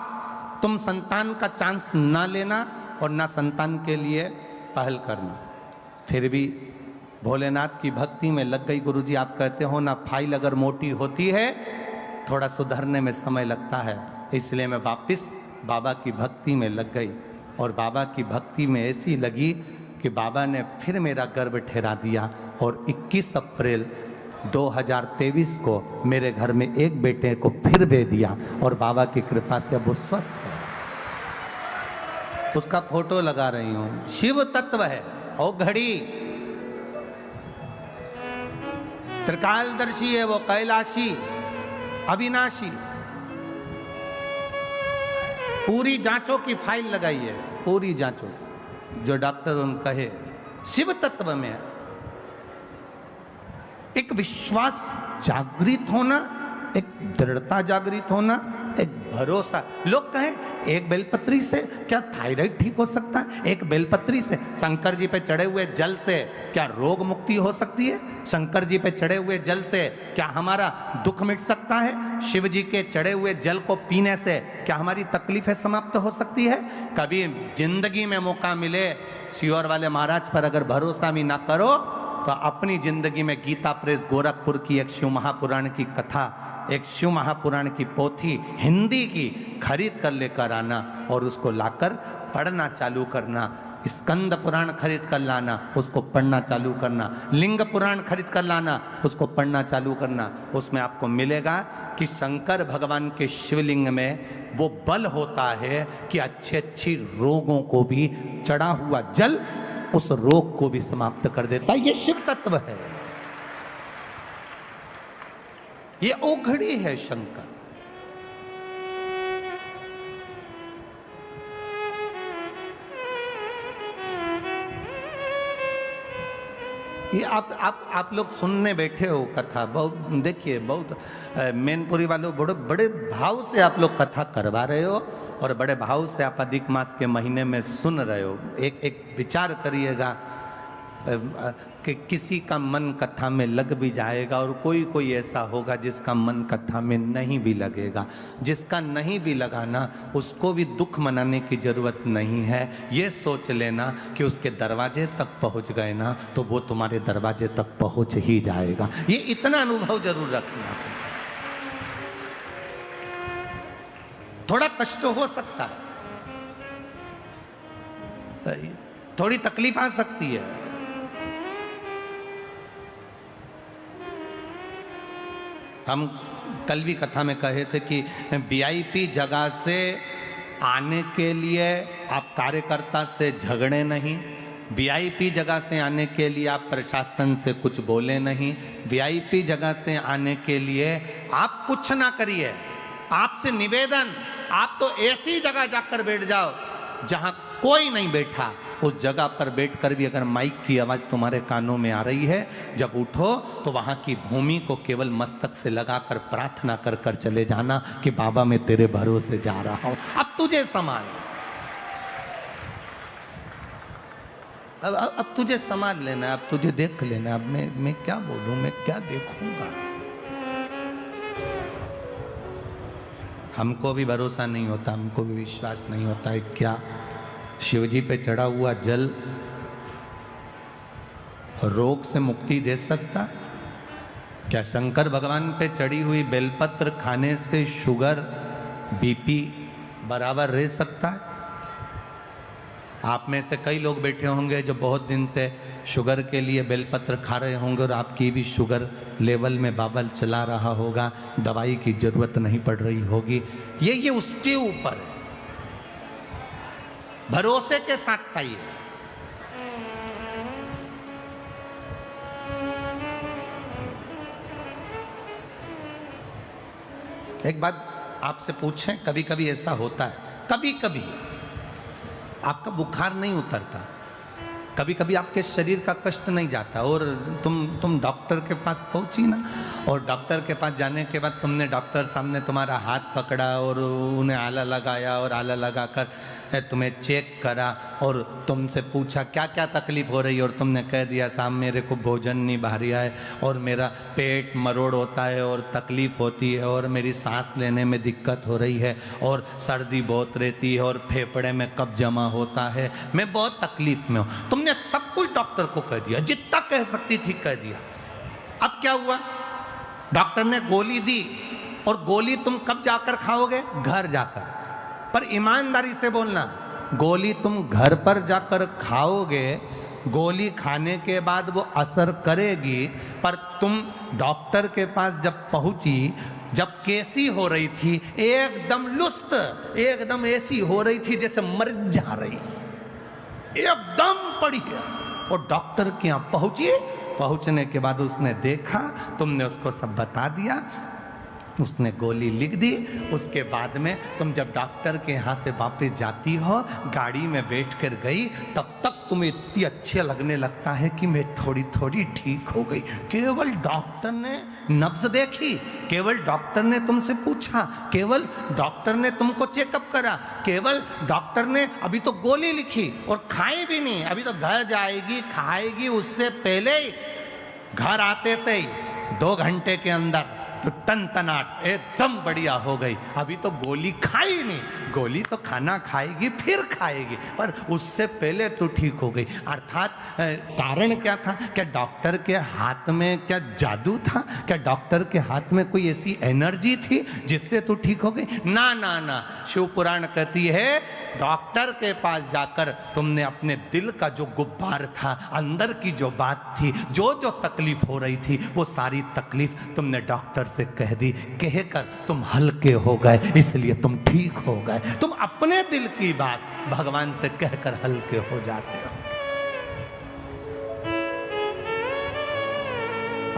तुम संतान का चांस ना लेना और ना संतान के लिए पहल करना। फिर भी भोलेनाथ की भक्ति में लग गई। गुरुजी, आप कहते हो ना, फाइल अगर मोटी होती है थोड़ा सुधरने में समय लगता है, इसलिए मैं वापस बाबा की भक्ति में लग गई। और बाबा की भक्ति में ऐसी लगी कि बाबा ने फिर मेरा गर्भ ठहरा दिया और 21 अप्रैल 2023 को मेरे घर में एक बेटे को फिर दे दिया और बाबा की कृपा से अब वो स्वस्थ है। उसका फोटो लगा रही हूं। शिव तत्व है। ओ घड़ी, त्रिकालदर्शी है, वो कैलाशी, अविनाशी। पूरी जांचों की फाइल लगाई है, पूरी जांचों की, जो डॉक्टर उन कहे शिव तत्व में है। एक विश्वास जागृत होना, एक दृढ़ता जागृत होना, एक भरोसा। लोग कहें एक बेलपत्री से क्या थायराइड ठीक हो सकता है? एक बेलपत्री से, शंकर जी पे चढ़े हुए जल से क्या रोग मुक्ति हो सकती है? शंकर जी पे चढ़े हुए जल से क्या हमारा दुख मिट सकता है? शिव जी के चढ़े हुए जल को पीने से क्या हमारी तकलीफें समाप्त हो सकती है? कभी जिंदगी में मौका मिले, सियोर वाले महाराज पर अगर भरोसा भी ना करो तो अपनी जिंदगी में गीता प्रेस गोरखपुर की एक शिव महापुराण की कथा, एक शिव महापुराण की पोथी हिंदी की खरीद कर लेकर आना और उसको लाकर पढ़ना चालू करना। स्कंद पुराण खरीद कर लाना, उसको पढ़ना चालू करना। लिंग पुराण खरीद कर लाना, उसको पढ़ना चालू करना। उसमें आपको मिलेगा कि शंकर भगवान के शिवलिंग में वो बल होता है कि अच्छी रोगों को भी चढ़ा हुआ जल उस रोग को भी समाप्त कर देता है। ये शिव तत्व है, ये ओघड़ी है शंकर। ये आप लोग सुनने बैठे हो कथा, बहुत देखिए, बहुत मैनपुरी वालों बड़े बड़े भाव से आप लोग कथा करवा रहे हो और बड़े भाव से आप अधिक मास के महीने में सुन रहे हो। एक विचार करिएगा कि किसी का मन कथा में लग भी जाएगा और कोई ऐसा होगा जिसका मन कथा में नहीं भी लगेगा। जिसका नहीं भी लगाना, उसको भी दुख मनाने की जरूरत नहीं है। ये सोच लेना कि उसके दरवाजे तक पहुंच गए ना तो वो तुम्हारे दरवाजे तक पहुंच ही जाएगा। ये इतना अनुभव जरूर रखना। थोड़ा कष्ट हो सकता है, थोड़ी तकलीफ आ सकती है। हम कल भी कथा में कहे थे कि वीआईपी जगह से आने के लिए आप कार्यकर्ता से झगड़े नहीं, वीआईपी जगह से आने के लिए आप प्रशासन से कुछ बोले नहीं, वीआईपी जगह से आने के लिए आप कुछ ना करिए। आपसे निवेदन, आप तो ऐसी जगह जाकर बैठ जाओ जहां कोई नहीं बैठा। उस जगह पर बैठकर भी अगर माइक की आवाज तुम्हारे कानों में आ रही है, जब उठो तो वहां की भूमि को केवल मस्तक से लगाकर प्रार्थना कर कर चले जाना कि बाबा मैं तेरे भरोसे जा रहा हूं, अब तुझे संभाल, अब तुझे संभाल लेना, अब तुझे देख लेना। अब मैं क्या बोलूं, मैं क्या देखूंगा। हमको भी भरोसा नहीं होता, हमको भी विश्वास नहीं होता है क्या शिवजी पे चढ़ा हुआ जल रोग से मुक्ति दे सकता है? क्या शंकर भगवान पे चढ़ी हुई बेलपत्र खाने से शुगर बीपी बराबर रह सकता है? आप में से कई लोग बैठे होंगे जो बहुत दिन से शुगर के लिए बेलपत्र खा रहे होंगे और आपकी भी शुगर लेवल में बाबल चला रहा होगा, दवाई की जरूरत नहीं पड़ रही होगी। ये उसके ऊपर है, भरोसे के साथ पाइए। एक बात आपसे पूछें, कभी कभी ऐसा होता है, कभी कभी आपका बुखार नहीं उतरता, कभी कभी आपके शरीर का कष्ट नहीं जाता और तुम डॉक्टर के पास पहुंची ना, और डॉक्टर के पास जाने के बाद तुमने डॉक्टर सामने तुम्हारा हाथ पकड़ा और उन्हें आला लगाया और आला लगाकर तुम्हें चेक करा और तुमसे पूछा क्या क्या तकलीफ हो रही है और तुमने कह दिया साहब मेरे को भोजन नहीं भारिया है और मेरा पेट मरोड़ होता है और तकलीफ होती है और मेरी सांस लेने में दिक्कत हो रही है और सर्दी बहुत रहती है और फेफड़े में कब्ज जमा होता है, मैं बहुत तकलीफ में हूँ। तुमने सब कुछ डॉक्टर को कह दिया, जितना कह सकती थी कह दिया। अब क्या हुआ? डॉक्टर ने गोली दी और गोली तुम कब जाकर खाओगे? घर जाकर। पर ईमानदारी से बोलना, गोली तुम घर पर जाकर खाओगे, गोली खाने के बाद वो असर करेगी, पर तुम डॉक्टर के पास जब पहुंची, जब कैसी हो रही थी, एकदम लुस्त, एकदम ऐसी हो रही थी जैसे मर जा रही, एकदम पड़ी है। और डॉक्टर के यहाँ पहुंची पहुंचने के बाद उसने देखा, तुमने उसको सब बता दिया, उसने गोली लिख दी। उसके बाद में तुम जब डॉक्टर के यहाँ से वापस जाती हो, गाड़ी में बैठ कर गई, तब तक तुम्हें इतनी अच्छी लगने लगता है कि मैं थोड़ी थोड़ी ठीक हो गई। केवल डॉक्टर ने नब्ज देखी, केवल डॉक्टर ने तुमसे पूछा, केवल डॉक्टर ने तुमको चेकअप करा, केवल डॉक्टर ने अभी तो गोली लिखी और खाई भी नहीं, अभी तो घर जाएगी खाएगी, उससे पहले ही घर आते से ही 2 घंटे के अंदर तो तनतनाट एकदम बढ़िया हो गई। अभी तो गोली खाई नहीं, गोली तो खाना खाएगी फिर खाएगी, पर उससे पहले तो ठीक हो गई। अर्थात कारण क्या था? क्या डॉक्टर के हाथ में क्या जादू था? क्या डॉक्टर के हाथ में कोई ऐसी एनर्जी थी जिससे तू ठीक हो गई? ना ना ना, शिव पुराण कहती है डॉक्टर के पास जाकर तुमने अपने दिल का जो गुब्बार था, अंदर की जो बात थी, जो जो तकलीफ हो रही थी, वो सारी तकलीफ तुमने डॉक्टर से कह दी। कहकर तुम हल्के हो गए, इसलिए तुम ठीक हो गए। तुम अपने दिल की बात भगवान से कहकर हल्के हो जाते हो।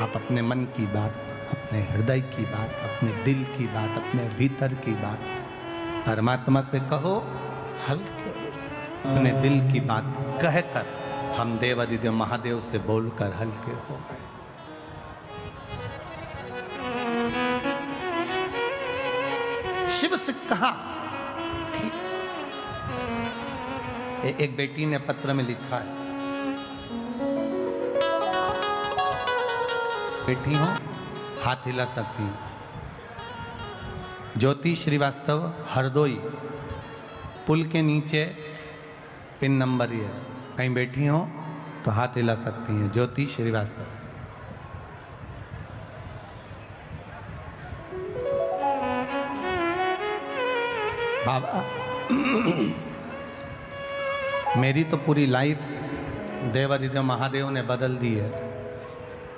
आप अपने मन की बात, अपने हृदय की बात, अपने दिल की बात, अपने भीतर की बात परमात्मा से कहो, हल्के हो जाओ। अपने दिल की बात कहकर हम देवादिदेव महादेव से बोलकर हल्के हो गए। शिव से कहा, ठीक। एक बेटी ने पत्र में लिखा है, बेटी हो हाथ हिला सकती है। ज्योति श्रीवास्तव, हरदोई, पुल के नीचे पिन नंबर ये है, कहीं बैठी हो तो हाथ हिला सकती हैं। ज्योति श्रीवास्तव। बाबा मेरी तो पूरी लाइफ देवादिदेव महादेव ने बदल दी है।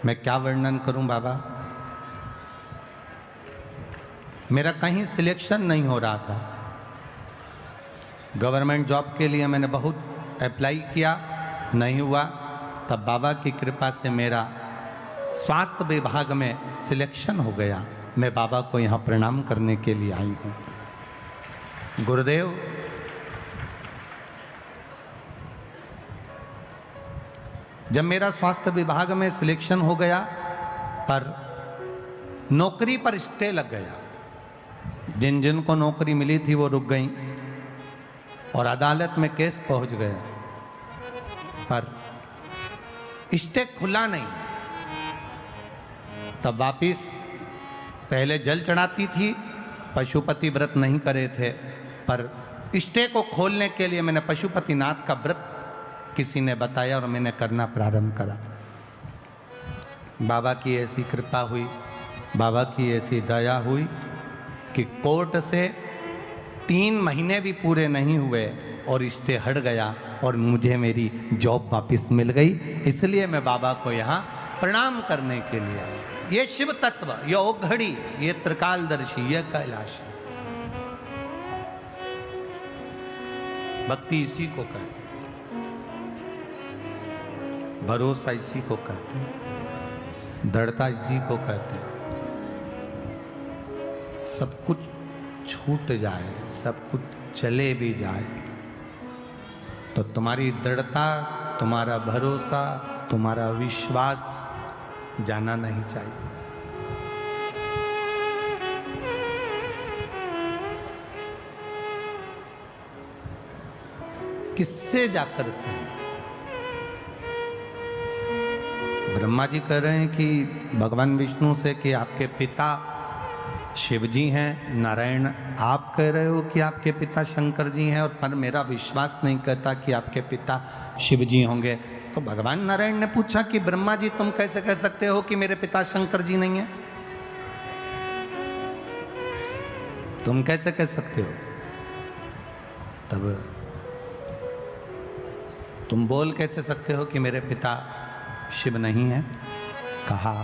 मैं क्या वर्णन करूं बाबा। मेरा कहीं सिलेक्शन नहीं हो रहा था। गवर्नमेंट जॉब के लिए मैंने बहुत अप्लाई किया, नहीं हुआ। तब बाबा की कृपा से मेरा स्वास्थ्य विभाग में सिलेक्शन हो गया। मैं बाबा को यहाँ प्रणाम करने के लिए आई हूँ। गुरुदेव, जब मेरा स्वास्थ्य विभाग में सिलेक्शन हो गया, पर नौकरी पर स्टे लग गया। जिन जिन को नौकरी मिली थी वो रुक गई और अदालत में केस पहुंच गया, पर स्टे खुला नहीं। तब वापिस पहले जल चढ़ाती थी, पशुपति व्रत नहीं करे थे, पर स्टे को खोलने के लिए मैंने पशुपतिनाथ का व्रत किसी ने बताया और मैंने करना प्रारंभ करा। बाबा की ऐसी कृपा हुई, बाबा की ऐसी दया हुई कि कोर्ट से 3 महीने भी पूरे नहीं हुए और स्टे हट गया और मुझे मेरी जॉब वापस मिल गई। इसलिए मैं बाबा को यहाँ प्रणाम करने के लिए आया। ये शिव तत्व, ये ओघड़ी, ये त्रिकालदर्शी, ये कैलाशी, भक्ति इसी को कहते हैं, भरोसा इसी को कहते हैं, दृढ़ता इसी को कहते हैं। सब कुछ छूट जाए, सब कुछ चले भी जाए, तो तुम्हारी दृढ़ता, तुम्हारा भरोसा, तुम्हारा विश्वास जाना नहीं चाहिए। किससे जाकर कहें? ब्रह्मा जी कह रहे हैं कि भगवान विष्णु से कि आपके पिता शिव जी हैं। नारायण आप कह रहे हो कि आपके पिता शंकर जी हैं, और पर मेरा विश्वास नहीं कहता कि आपके पिता शिव जी होंगे। तो भगवान नारायण ने पूछा कि ब्रह्मा जी तुम कैसे कह सकते हो कि मेरे पिता शंकर जी नहीं हैं? तुम कैसे कह सकते हो? तब तुम बोल कैसे सकते हो कि मेरे पिता शिव नहीं हैं? कहा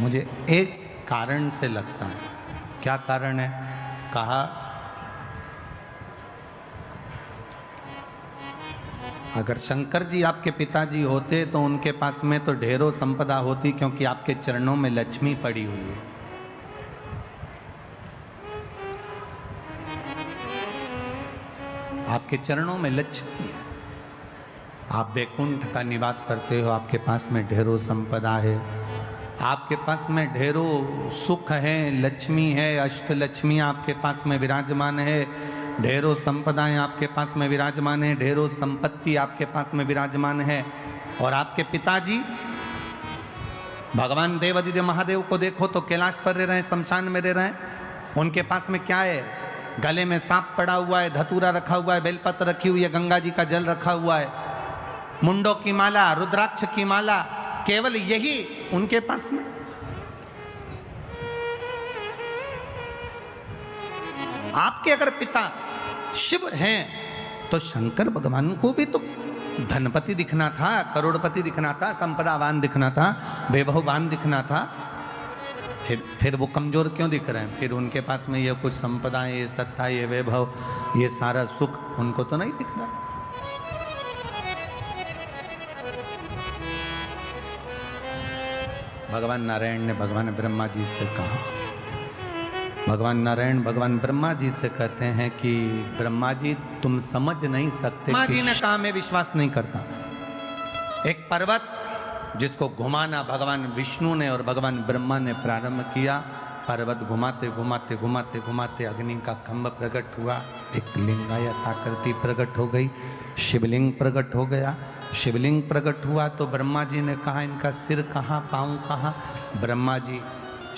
मुझे एक कारण से लगता है। क्या कारण है? कहा अगर शंकर जी आपके पिताजी होते तो उनके पास में तो ढेरों संपदा होती, क्योंकि आपके चरणों में लक्ष्मी पड़ी हुई है। आपके चरणों में लक्ष्मी है। आप वैकुंठ का निवास करते हो, आपके पास में ढेरों संपदा है, आपके पास में ढेरों सुख है, लक्ष्मी है, अष्टलक्ष्मी आपके पास में विराजमान है, ढेरों संपदाएं आपके पास में विराजमान है, ढेरों संपत्ति आपके पास में विराजमान है। और आपके पिताजी भगवान देवादिदेव महादेव को देखो तो कैलाश पर रह रहे हैं, शमशान में रह रहे हैं। उनके पास में क्या है? गले में सांप पड़ा हुआ है, धतूरा रखा हुआ है, बेलपत्र रखी हुई है, गंगा जी का जल रखा हुआ है, मुंडों की माला, रुद्राक्ष की माला, केवल यही उनके पास में। आपके अगर पिता शिव हैं तो शंकर भगवान को भी तो धनपति दिखना था, करोड़पति दिखना था, संपदावान दिखना था, वैभववान दिखना था। फिर वो कमजोर क्यों दिख रहे हैं? फिर उनके पास में ये कुछ संपदा, ये सत्ता, ये वैभव, ये सारा सुख उनको तो नहीं दिख रहा। भगवान नारायण ने भगवान ब्रह्मा जी से कहा, भगवान नारायण भगवान ब्रह्मा जी से कहते हैं कि ब्रह्मा जी तुम समझ नहीं सकते। ब्रह्मा जी ने कहा मैं विश्वास नहीं करता। एक पर्वत जिसको घुमाना भगवान विष्णु ने और भगवान ब्रह्मा ने प्रारंभ किया, पर्वत घुमाते घुमाते घुमाते घुमाते अग्नि का खंभ प्रकट हुआ, एक लिंगायत आकृति प्रकट हो गई, शिवलिंग प्रकट हो गया। शिवलिंग प्रकट हुआ तो ब्रह्मा जी ने कहा इनका सिर कहाँ, पाँव कहाँ? ब्रह्मा जी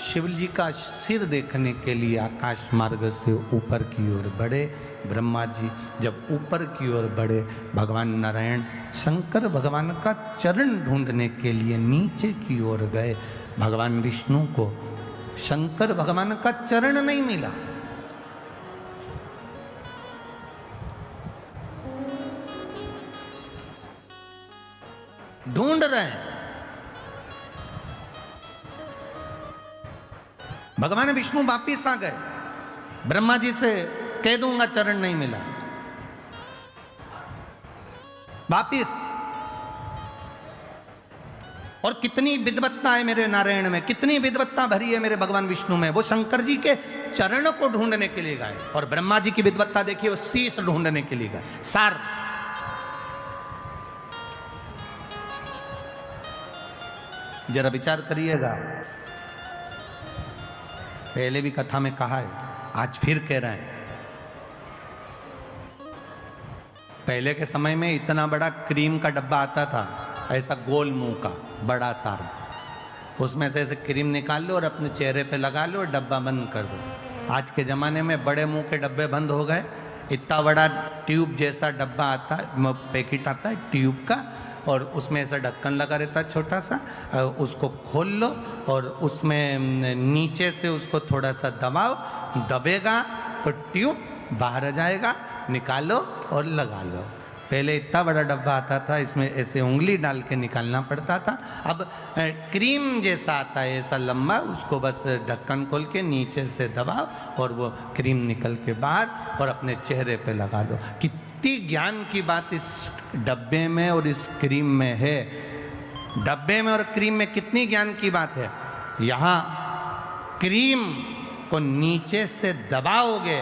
शिव जी का सिर देखने के लिए आकाश मार्ग से ऊपर की ओर बढ़े। ब्रह्मा जी जब ऊपर की ओर बढ़े, भगवान नारायण शंकर भगवान का चरण ढूंढने के लिए नीचे की ओर गए। भगवान विष्णु को शंकर भगवान का चरण नहीं मिला। ढूंढ रहे हैं। भगवान विष्णु वापिस आ गए, ब्रह्मा जी से कह दूंगा चरण नहीं मिला, वापिस। और कितनी विद्वत्ता है मेरे नारायण में, कितनी विद्वत्ता भरी है मेरे भगवान विष्णु में। वो शंकर जी के चरण को ढूंढने के लिए गए। और ब्रह्मा जी की विद्वत्ता देखिए, वो शीश ढूंढने के लिए गए, सार। जरा विचार करिएगा, पहले भी कथा में कहा है, आज फिर कह रहे हैं। पहले के समय में इतना बड़ा क्रीम का डब्बा आता था, ऐसा गोल मुंह का बड़ा सारा, उसमें से ऐसे क्रीम निकाल लो और अपने चेहरे पे लगा लो और डब्बा बंद कर दो। आज के ज़माने में बड़े मुंह के डब्बे बंद हो गए, इतना बड़ा ट्यूब जैसा डब्बा आता है, पैकेट आता है ट्यूब का, और उसमें ऐसा ढक्कन लगा रहता है छोटा सा, उसको खोल लो और उसमें नीचे से उसको थोड़ा सा दबाओ, दबेगा तो ट्यूब बाहर आ जाएगा, निकालो और लगा लो। पहले इतना बड़ा डब्बा आता था, इसमें ऐसे उंगली डाल के निकालना पड़ता था। अब क्रीम जैसा आता है ऐसा लंबा, उसको बस ढक्कन खोल के नीचे से दबाओ और वो क्रीम निकल के बाहर और अपने चेहरे पे लगा लो। कितनी ज्ञान की बात इस डब्बे में और इस क्रीम में है। डब्बे में और क्रीम में कितनी ज्ञान की बात है। यहाँ क्रीम को नीचे से दबाओगे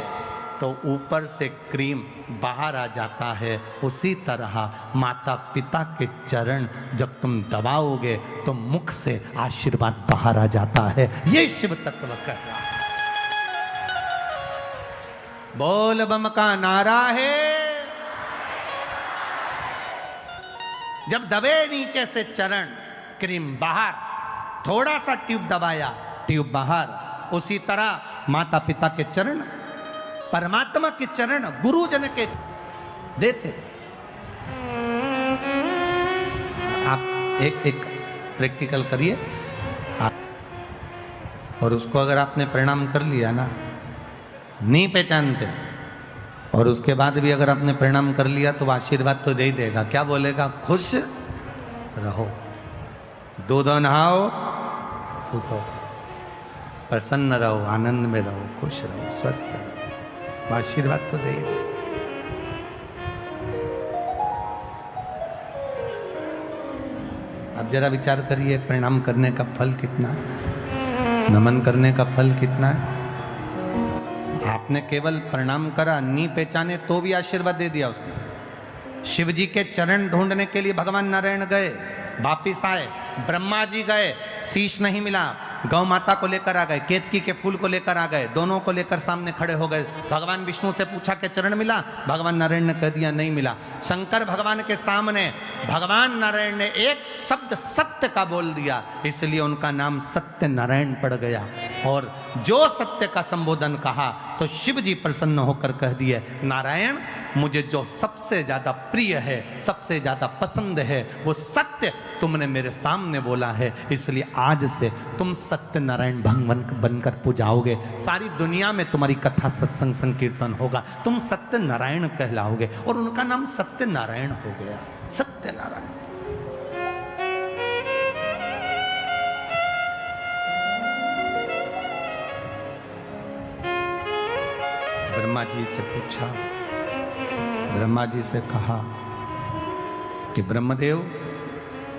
तो ऊपर से क्रीम बाहर आ जाता है। उसी तरह माता पिता के चरण जब तुम दबाओगे तो मुख से आशीर्वाद बाहर आ जाता है। ये शिव तत्व कर रहा है। बोल बम का नारा है। जब दबे नीचे से चरण, क्रीम बाहर, थोड़ा सा ट्यूब दबाया, ट्यूब बाहर। उसी तरह माता पिता के चरण, परमात्मा के चरण, गुरुजन के देते। आप एक प्रैक्टिकल करिए और उसको अगर आपने प्रणाम कर लिया ना, नहीं पहचानते, और उसके बाद भी अगर आपने प्रणाम कर लिया तो आशीर्वाद तो दे ही देगा। क्या बोलेगा? खुश रहो, दूध नहाओ, पूतो, प्रसन्न रहो, आनंद में रहो, खुश रहो, स्वस्थ रहो, आशीर्वाद तो दे ही देगा। अब जरा विचार करिए, प्रणाम करने का फल कितना है, नमन करने का फल कितना है। आपने केवल प्रणाम करा, नी पहचाने तो भी आशीर्वाद दे दिया उसने। शिव जी के चरण ढूंढने के लिए भगवान नारायण गए, वापिस आए, ब्रह्मा जी गए, शीश नहीं मिला, गौ माता को लेकर आ गए, केतकी के फूल को लेकर आ गए, दोनों को लेकर सामने खड़े हो गए। भगवान विष्णु से पूछा कि चरण मिला, भगवान नारायण ने कह दिया नहीं मिला। शंकर भगवान के सामने भगवान नारायण ने एक शब्द सत्य का बोल दिया, इसलिए उनका नाम सत्य नारायण पड़ गया। और जो सत्य का संबोधन कहा तो शिव जी प्रसन्न होकर कह दिए, नारायण मुझे जो सबसे ज्यादा प्रिय है, सबसे ज्यादा पसंद है, वो सत्य तुमने मेरे सामने बोला है, इसलिए आज से तुम सत्य नारायण भगवान बनकर पूजाओगे। सारी दुनिया में तुम्हारी कथा सत्संग संकीर्तन होगा, तुम सत्य नारायण कहलाओगे। और उनका नाम सत्य नारायण हो गया, सत्य नारायण। ब्रह्मा जी से पूछा, ब्रह्मा जी से कहा कि ब्रह्मदेव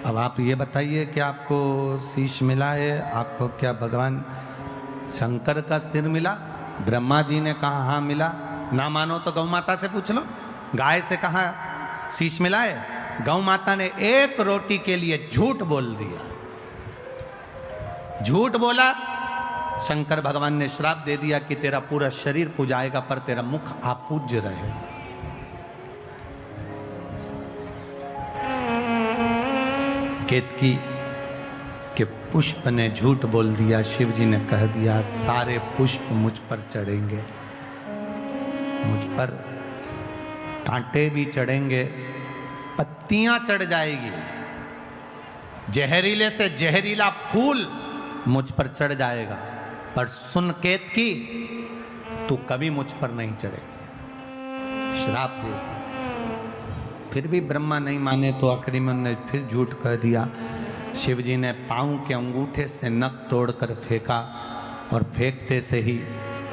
अब आप ये बताइए कि आपको शीश मिला है, आपको क्या भगवान शंकर का सिर मिला? ब्रह्मा जी ने कहा हाँ मिला। ना मानो तो गौ माता से पूछ लो। गाय से कहा शीश मिला है, गौ माता ने एक रोटी के लिए झूठ बोल दिया, झूठ बोला। शंकर भगवान ने श्राप दे दिया कि तेरा पूरा शरीर पूजाएगा पर तेरा मुख अपूज्य रहे। केतकी के पुष्प ने झूठ बोल दिया, शिव जी ने कह दिया सारे पुष्प मुझ पर चढ़ेंगे, मुझ पर कांटे भी चढ़ेंगे, पत्तियां चढ़ जाएगी, जहरीले से जहरीला फूल मुझ पर चढ़ जाएगा, पर सुन केतकी तू कभी मुझ पर नहीं चढ़े। श्राप दे दिया। फिर भी ब्रह्मा नहीं माने तो आखिरी में उन्होंने फिर झूठ कह दिया। शिव जी ने पाँव के अंगूठे से नख तोड़कर फेंका और फेंकते से ही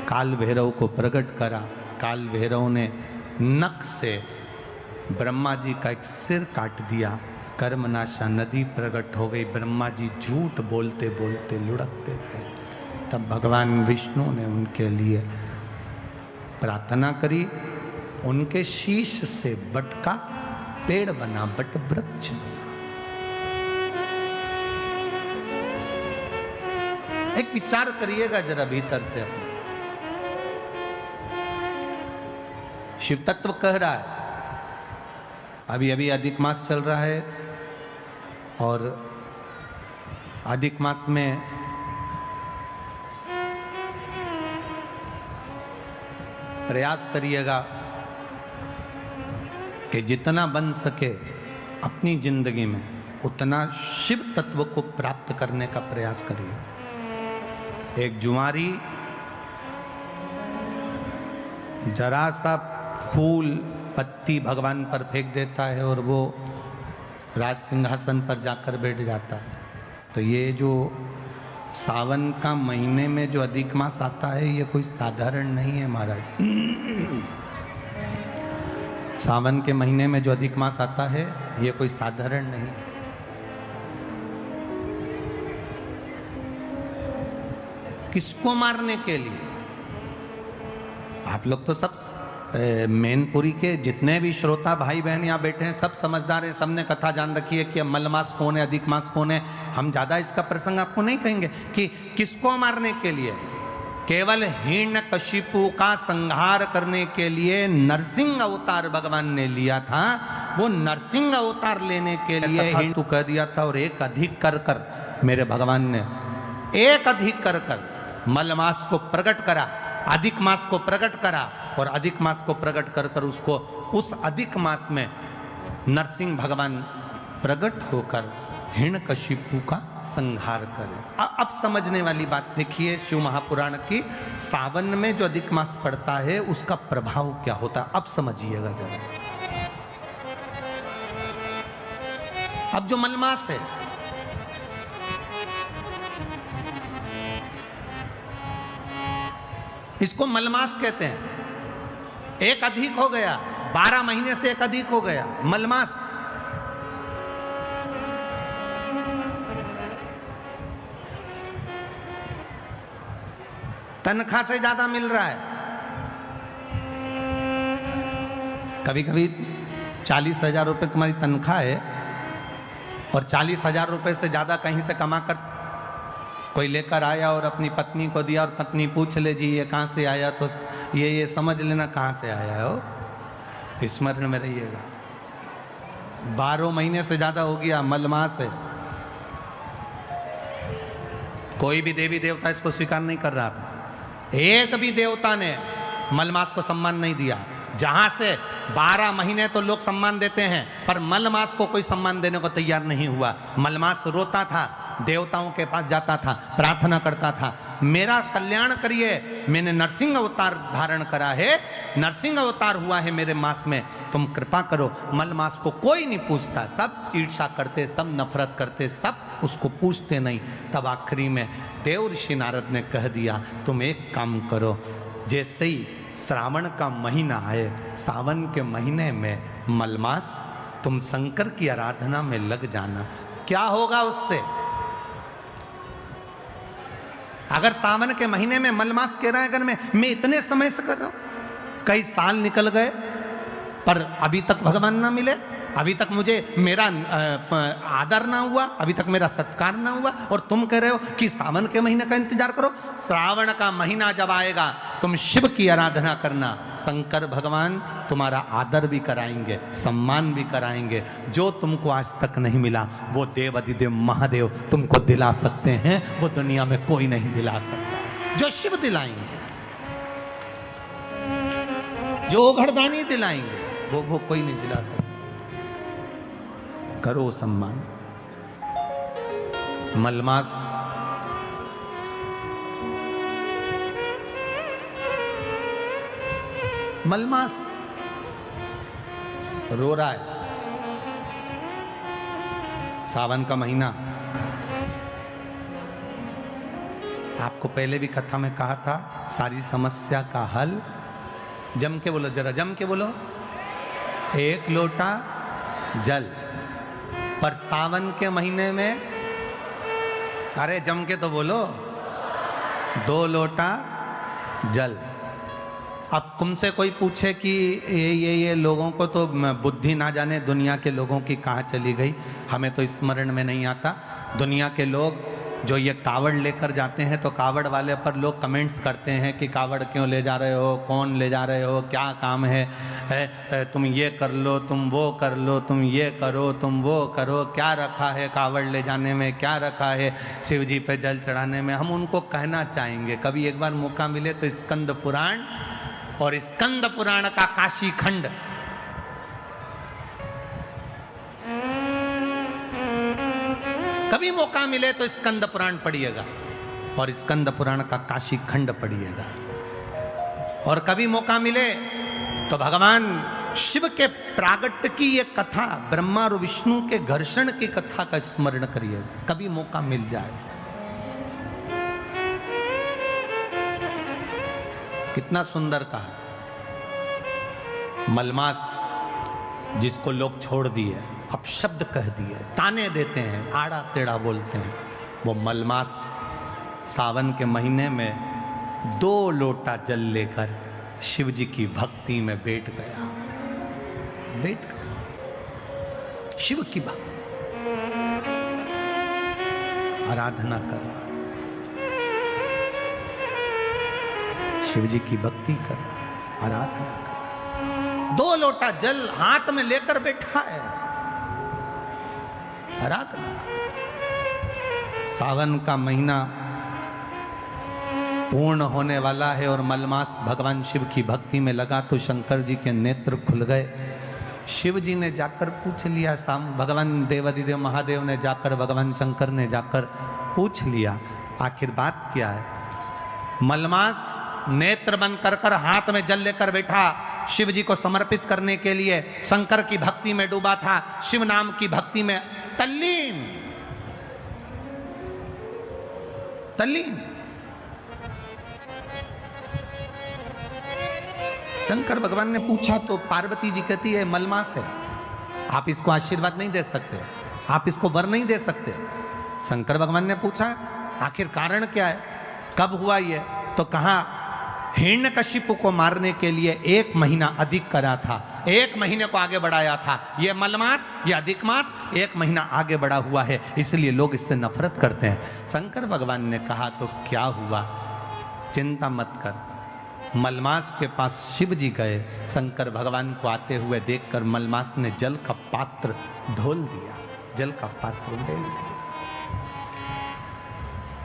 काल भैरव को प्रकट करा। काल भैरव ने नख से ब्रह्मा जी का एक सिर काट दिया। कर्मनाशा नदी प्रकट हो गई। ब्रह्मा जी झूठ बोलते बोलते लुढ़कते रहे। तब भगवान विष्णु ने उनके लिए प्रार्थना करी, उनके शीश से बट का पेड़ बना, बट वृक्ष बना। एक विचार करिएगा जरा भीतर से अपने। शिव तत्व कह रहा है, अभी अभी अधिक मास चल रहा है और अधिक मास में प्रयास करिएगा कि जितना बन सके अपनी जिंदगी में उतना शिव तत्व को प्राप्त करने का प्रयास करिए। एक जुआरी जरा सा फूल पत्ती भगवान पर फेंक देता है और वो राज सिंहासन पर जाकर बैठ जाता है। तो ये जो सावन का महीने में जो अधिक मास आता है ये कोई साधारण नहीं है महाराज। सावन के महीने में जो अधिक मास आता है ये कोई साधारण नहीं है। किसको मारने के लिए? आप लोग तो सब मैनपुरी के जितने भी श्रोता भाई बहन यहाँ बैठे हैं सब समझदार हैं, सबने कथा जान रखी है कि मल मास कौन है, अधिक मास कौन है। हम ज़्यादा इसका प्रसंग आपको नहीं कहेंगे कि किसको मारने के लिए। केवल हिरण्यकशिपु का संहार करने के लिए नरसिंह अवतार भगवान ने लिया था। वो नरसिंह अवतार लेने के लिए हिंदू कह दिया था और एक अधिक कर कर मेरे भगवान ने एक अधिक कर कर मल मास को प्रकट करा, अधिक मास को प्रकट करा और अधिक मास को प्रकट कर कर उसको उस अधिक मास में नरसिंह भगवान प्रकट होकर हिरण्यकशिपु का संहार करे। अब समझने वाली बात देखिए शिव महापुराण की, सावन में जो अधिक मास पड़ता है उसका प्रभाव क्या होता है अब समझिएगा जरा। अब जो मलमास है इसको मलमास कहते हैं। एक अधिक हो गया, 12 महीने से एक अधिक हो गया मलमास। तनख्वाह से ज्यादा मिल रहा है। कभी कभी 40,000 रुपये तुम्हारी तनख्वाह है और 40,000 रुपये से ज्यादा कहीं से कमा कर कोई लेकर आया और अपनी पत्नी को दिया और पत्नी पूछ ले जी ये कहाँ से आया, तो ये समझ लेना कहाँ से आया हो, स्मरण में रहिएगा। 12 महीने से ज्यादा हो गया मलमास है। कोई भी देवी देवता इसको स्वीकार नहीं कर रहा था, एक भी देवता ने मलमास को सम्मान नहीं दिया। जहां से 12 महीने तो लोग सम्मान देते हैं, पर मलमास को कोई सम्मान देने को तैयार नहीं हुआ। मलमास रोता था, देवताओं के पास जाता था, प्रार्थना करता था, मेरा कल्याण करिए, मैंने नरसिंह अवतार धारण करा है, नरसिंह अवतार हुआ है मेरे मास में, तुम कृपा करो। मलमास को कोई नहीं पूछता, सब ईर्ष्या करते, सब नफरत करते, सब उसको पूछते नहीं। तब आखिरी में देव ऋषि नारद ने कह दिया तुम एक काम करो, जैसे ही श्रावण का महीना आए, सावन के महीने में मलमास तुम शंकर की आराधना में लग जाना। क्या होगा उससे? अगर सावन के महीने में मलमास कह रहा है, अगर मैं इतने समय से कर रहा हूं, कई साल निकल गए पर अभी तक भगवान ना मिले, अभी तक मुझे मेरा आदर ना हुआ, अभी तक मेरा सत्कार ना हुआ, और तुम कह रहे हो कि सावन के महीने का इंतजार करो। श्रावण का महीना जब आएगा तुम शिव की आराधना करना, शंकर भगवान तुम्हारा आदर भी कराएंगे, सम्मान भी कराएंगे। जो तुमको आज तक नहीं मिला वो देव अधिदेव महादेव तुमको दिला सकते हैं, वो दुनिया में कोई नहीं दिला सकता। जो शिव दिलाएंगे, जो घरदानी दिलाएंगे, वो कोई नहीं दिला सकता। करो सम्मान। मलमास रो रहा है। सावन का महीना, आपको पहले भी कथा में कहा था, सारी समस्या का हल, जम के बोलो, जरा जम के बोलो, एक लोटा जल। पर सावन के महीने में, अरे जम के तो बोलो, 2 लोटा जल। अब तुमसे कोई पूछे कि ये लोगों को तो बुद्धि ना जाने दुनिया के लोगों की कहाँ चली गई, हमें तो स्मरण में नहीं आता। दुनिया के लोग जो ये कावड़ लेकर जाते हैं, तो कावड़ वाले पर लोग कमेंट्स करते हैं कि कावड़ क्यों ले जा रहे हो, कौन ले जा रहे हो, क्या काम है, तुम ये कर लो, तुम वो कर लो, तुम ये करो, तुम वो करो, क्या रखा है कावड़ ले जाने में, क्या रखा है शिव जी पे जल चढ़ाने में। हम उनको कहना चाहेंगे, कभी एक बार मौका मिले तो स्कंद पुराण और स्कंद पुराण का काशी खंड, कभी मौका मिले तो स्कंद पुराण पढ़िएगा और स्कंद पुराण का काशी खंड पढ़िएगा। और कभी मौका मिले तो भगवान शिव के प्रागट्य की ये कथा, ब्रह्मा और विष्णु के घर्षण की कथा का स्मरण करिएगा, कभी मौका मिल जाए। कितना सुंदर कहा। मलमास जिसको लोग छोड़ दिए, अब शब्द कह दिए, ताने देते हैं, आड़ा टेढ़ा बोलते हैं, वो मलमास सावन के महीने में 2 लोटा जल लेकर शिव जी की भक्ति में बैठ गया। शिव की भक्ति, आराधना कर रहा, शिव जी की भक्ति कर रहा है, आराधना कर रहा है। 2 लोटा जल हाथ में लेकर बैठा है, आराधना। सावन का महीना पूर्ण होने वाला है और मलमास भगवान शिव की भक्ति में लगा तो शंकर जी के नेत्र खुल गए। शिव जी ने जाकर पूछ लिया, भगवान देवाधिदेव महादेव ने जाकर, भगवान शंकर ने जाकर पूछ लिया, आखिर बात क्या है। मलमास नेत्र बंद कर कर हाथ में जल लेकर बैठा, शिव जी को समर्पित करने के लिए शंकर की भक्ति में डूबा था, शिव नाम की भक्ति में तल्लीन। शंकर भगवान ने पूछा तो पार्वती जी कहती है मलमास है, आप इसको आशीर्वाद नहीं दे सकते, आप इसको वर नहीं दे सकते। शंकर भगवान ने पूछा आखिर कारण क्या है, कब हुआ ये, तो कहा हिरण्यकशिपु को मारने के लिए 1 महीना अधिक करा था, 1 महीने को आगे बढ़ाया था। ये मलमास, ये अधिक मास 1 महीना आगे बढ़ा हुआ है, इसलिए लोग इससे नफरत करते हैं। शंकर भगवान ने कहा तो क्या हुआ, चिंता मत कर। मलमास के पास शिव जी गए, शंकर भगवान को आते हुए देखकर मलमास ने जल का पात्र ढोल दिया, जल का पात्र ढोल दिया।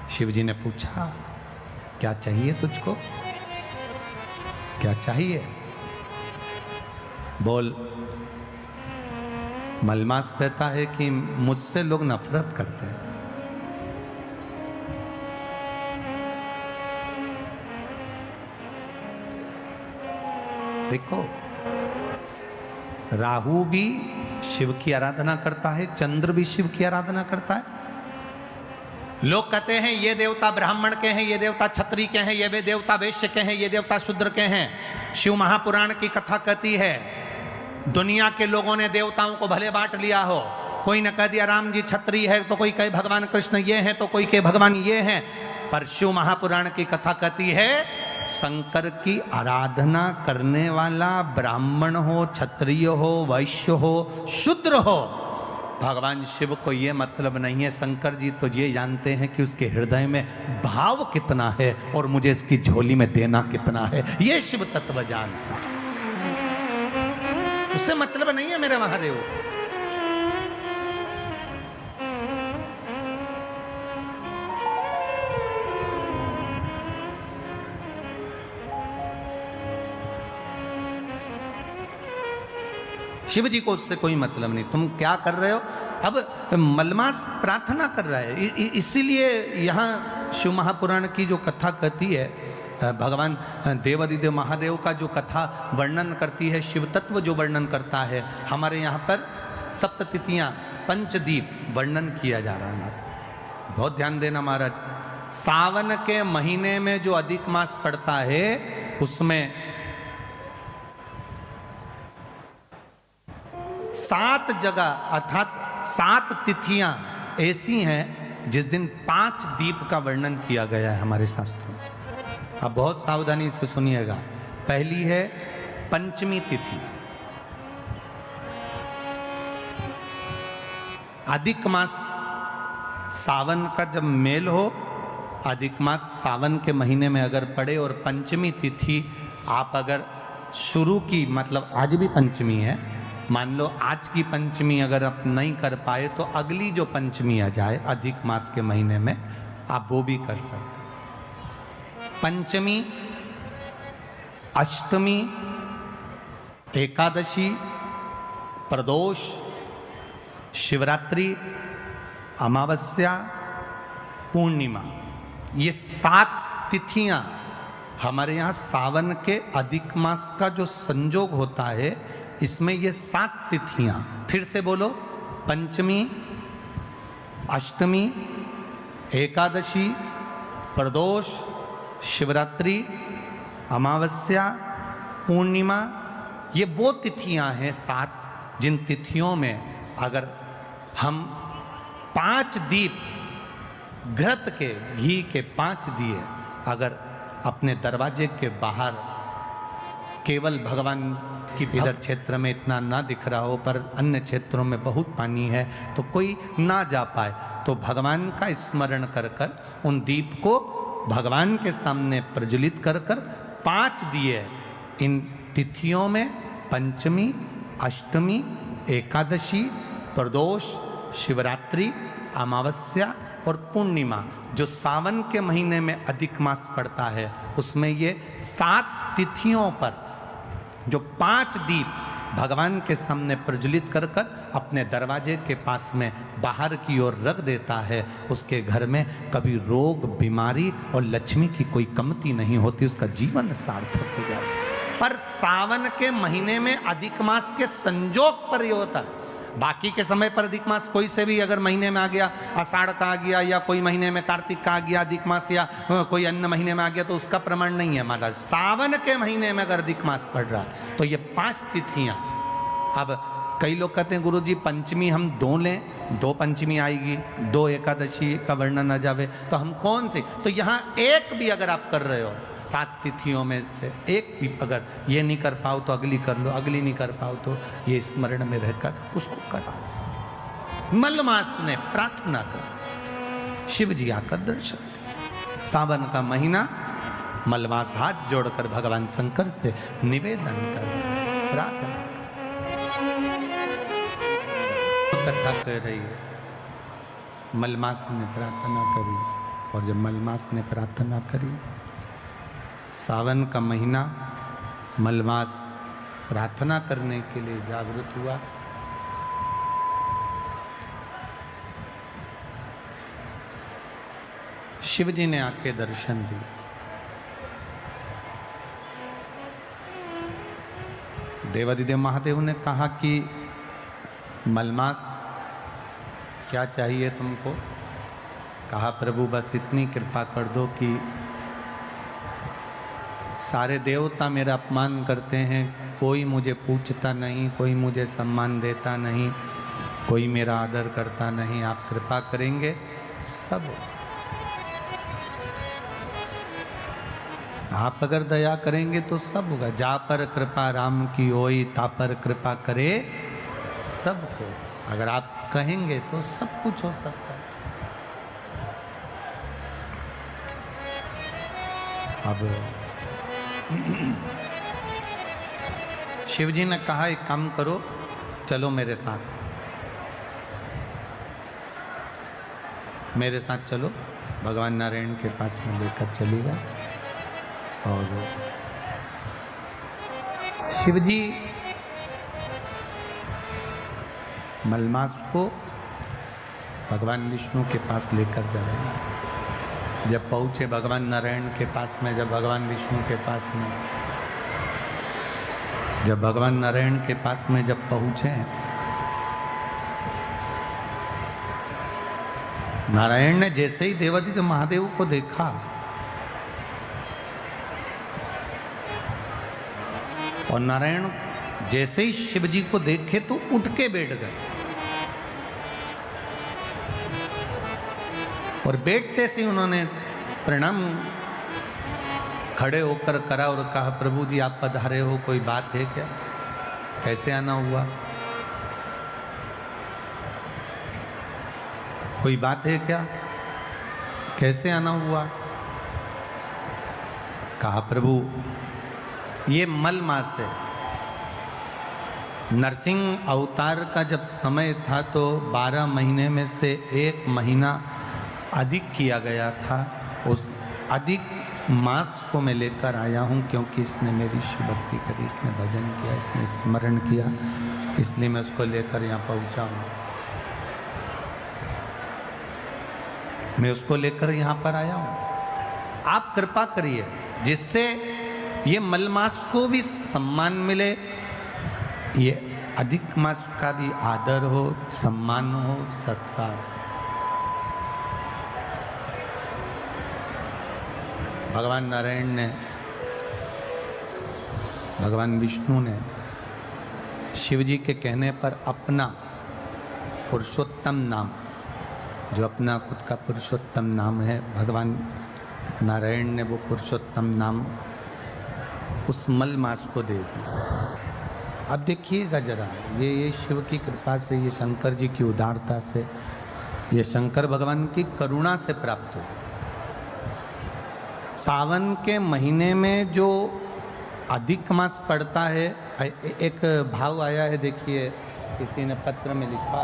शिव जी ने पूछा क्या चाहिए तुझको, क्या चाहिए, बोल। मलमास कहता है कि मुझसे लोग नफरत करते हैं। देखो, राहु भी शिव की आराधना करता है, चंद्र भी शिव की आराधना करता है। लोग कहते हैं ये देवता ब्राह्मण के हैं, ये देवता क्षत्रिय के हैं, ये वे देवता वैश्य के हैं, ये देवता शूद्र के हैं। शिव महापुराण की कथा कहती है दुनिया के लोगों ने देवताओं को भले बांट लिया हो। कोई ने कह दिया राम जी क्षत्रिय है, तो कोई कहे भगवान कृष्ण ये हैं, तो कोई कहे भगवान ये हैं। पर शिव महापुराण की कथा कहती है शंकर की आराधना करने वाला ब्राह्मण हो, क्षत्रिय हो, वैश्य हो, शूद्र हो, भगवान शिव को ये मतलब नहीं है। शंकर जी तो ये जानते हैं कि उसके हृदय में भाव कितना है और मुझे इसकी झोली में देना कितना है, ये शिव तत्व जानता है। उससे मतलब नहीं है मेरे महादेव। शिव जी को उससे कोई मतलब नहीं। तुम क्या कर रहे हो, अब मलमास प्रार्थना कर रहा है, इसीलिए यहाँ शिव महापुराण की जो कथा कहती है, भगवान देवादिदेव महादेव का जो कथा वर्णन करती है, शिव तत्व जो वर्णन करता है, हमारे यहाँ पर सप्ततिथियाँ पंचदीप वर्णन किया जा रहा है। हमारा बहुत ध्यान देना महाराज। सावन के महीने में जो अधिक मास पड़ता है उसमें 7 जगह अर्थात 7 तिथियां ऐसी हैं जिस दिन 5 दीप का वर्णन किया गया है हमारे शास्त्रों में। अब बहुत सावधानी से सुनिएगा। पहली है पंचमी तिथि। अधिक मास सावन का जब मेल हो, अधिक मास सावन के महीने में अगर पड़े और पंचमी तिथि आप अगर शुरू की, मतलब आज भी पंचमी है, मान लो आज की पंचमी अगर आप नहीं कर पाए तो अगली जो पंचमी आ जाए अधिक मास के महीने में, आप वो भी कर सकते। पंचमी, अष्टमी, एकादशी, प्रदोष, शिवरात्रि, अमावस्या, पूर्णिमा, ये 7 तिथियां हमारे यहाँ सावन के अधिक मास का जो संजोग होता है, इसमें ये 7 तिथियां, फिर से बोलो, पंचमी, अष्टमी, एकादशी, प्रदोष, शिवरात्रि, अमावस्या, पूर्णिमा, ये वो तिथियां हैं 7 जिन तिथियों में अगर हम 5 दीप घृत के, घी के 5 दिए अगर अपने दरवाजे के बाहर, केवल भगवान कि इधर क्षेत्र में इतना ना दिख रहा हो पर अन्य क्षेत्रों में बहुत पानी है तो कोई ना जा पाए, तो भगवान का स्मरण कर कर उन दीप को भगवान के सामने प्रज्वलित कर कर 5 दिए इन तिथियों में, पंचमी, अष्टमी, एकादशी, प्रदोष, शिवरात्रि, अमावस्या और पूर्णिमा, जो सावन के महीने में अधिक मास पड़ता है, उसमें ये 7 तिथियों पर जो 5 दीप भगवान के सामने प्रज्वलित कर कर अपने दरवाजे के पास में बाहर की ओर रख देता है, उसके घर में कभी रोग, बीमारी और लक्ष्मी की कोई कमती नहीं होती, उसका जीवन सार्थक हो जाता है। पर सावन के महीने में अधिक मास के संजोग पर ये होता है। बाकी के समय पर अधिक मास कोई से भी अगर महीने में आ गया, आषाढ़ का आ गया या कोई महीने में कार्तिक का आ गया अधिक मास, या कोई अन्य महीने में आ गया, तो उसका प्रमाण नहीं है महाराज। सावन के महीने में अगर अधिक मास पड़ रहा तो ये 5 तिथियां। अब कई लोग कहते हैं गुरुजी पंचमी हम 2 लें, 2 पंचमी आएगी, 2 एकादशी का वर्णन आ जावे, तो हम कौन सी? तो यहाँ एक भी अगर आप कर रहे हो 7 तिथियों में से एक भी अगर ये नहीं कर पाओ तो अगली कर लो, अगली नहीं कर पाओ तो ये स्मरण में रहकर उसको करो। मलमास ने प्रार्थना कर, शिव जी आकर दर्शन दिए। सावन का महीना, मलमास हाथ जोड़कर भगवान शंकर से निवेदन कर, प्रार्थना कर। कथा कह रही है, मलमास ने प्रार्थना करी, और जब मलमास ने प्रार्थना करी, सावन का महीना, मलमास प्रार्थना करने के लिए जागृत हुआ। शिव जी ने आके दर्शन दिए। देवादिदेव महादेव ने कहा कि मलमास क्या चाहिए तुमको? कहा प्रभु बस इतनी कृपा कर दो कि सारे देवता मेरा अपमान करते हैं, कोई मुझे पूछता नहीं, कोई मुझे सम्मान देता नहीं, कोई मेरा आदर करता नहीं, आप कृपा करेंगे सब। आप अगर दया करेंगे तो सब होगा। जा पर कृपा राम की होई, ता पर कृपा करे सबको। अगर आप कहेंगे तो सब कुछ हो सकता है। अब शिव जी ने कहा एक काम करो, चलो मेरे साथ, मेरे साथ चलो। भगवान नारायण के पास में लेकर चलेगा। और शिव जी मलमास को भगवान विष्णु के पास लेकर चले। जब पहुँचे भगवान नारायण के पास में, जब भगवान विष्णु के पास में, जब भगवान नारायण के पास में जब पहुँचे, नारायण ने जैसे ही देवादिदेव महादेव को देखा, और नारायण जैसे ही शिव जी को देखे तो उठ के बैठ गए, और बैठते से उन्होंने प्रणाम खड़े होकर करा और कहा प्रभु जी आप पधारे हो, कोई बात है क्या? कैसे आना हुआ? कोई बात है क्या? कैसे आना हुआ? कहा प्रभु ये मलमास है। नरसिंह अवतार का जब समय था तो 12 महीने में से 1 महीना अधिक किया गया था। उस अधिक मास को मैं लेकर आया हूँ क्योंकि इसने मेरी शिव भक्ति करी, इसने भजन किया, इसने स्मरण किया, इसलिए मैं उसको लेकर यहाँ पहुँचा हूँ। मैं उसको लेकर यहाँ पर आया हूँ। आप कृपा करिए जिससे ये मलमास को भी सम्मान मिले, ये अधिक मास का भी आदर हो, सम्मान हो, सत्कार। भगवान नारायण ने, भगवान विष्णु ने शिव जी के कहने पर अपना पुरुषोत्तम नाम, जो अपना खुद का पुरुषोत्तम नाम है, भगवान नारायण ने वो पुरुषोत्तम नाम उस मलमास को दे दिया। अब देखिएगा जरा, ये शिव की कृपा से, ये शंकर जी की उदारता से, ये शंकर भगवान की करुणा से प्राप्त हो। सावन के महीने में जो अधिक मास पड़ता है, एक भाव आया है, देखिए किसी ने पत्र में लिखा,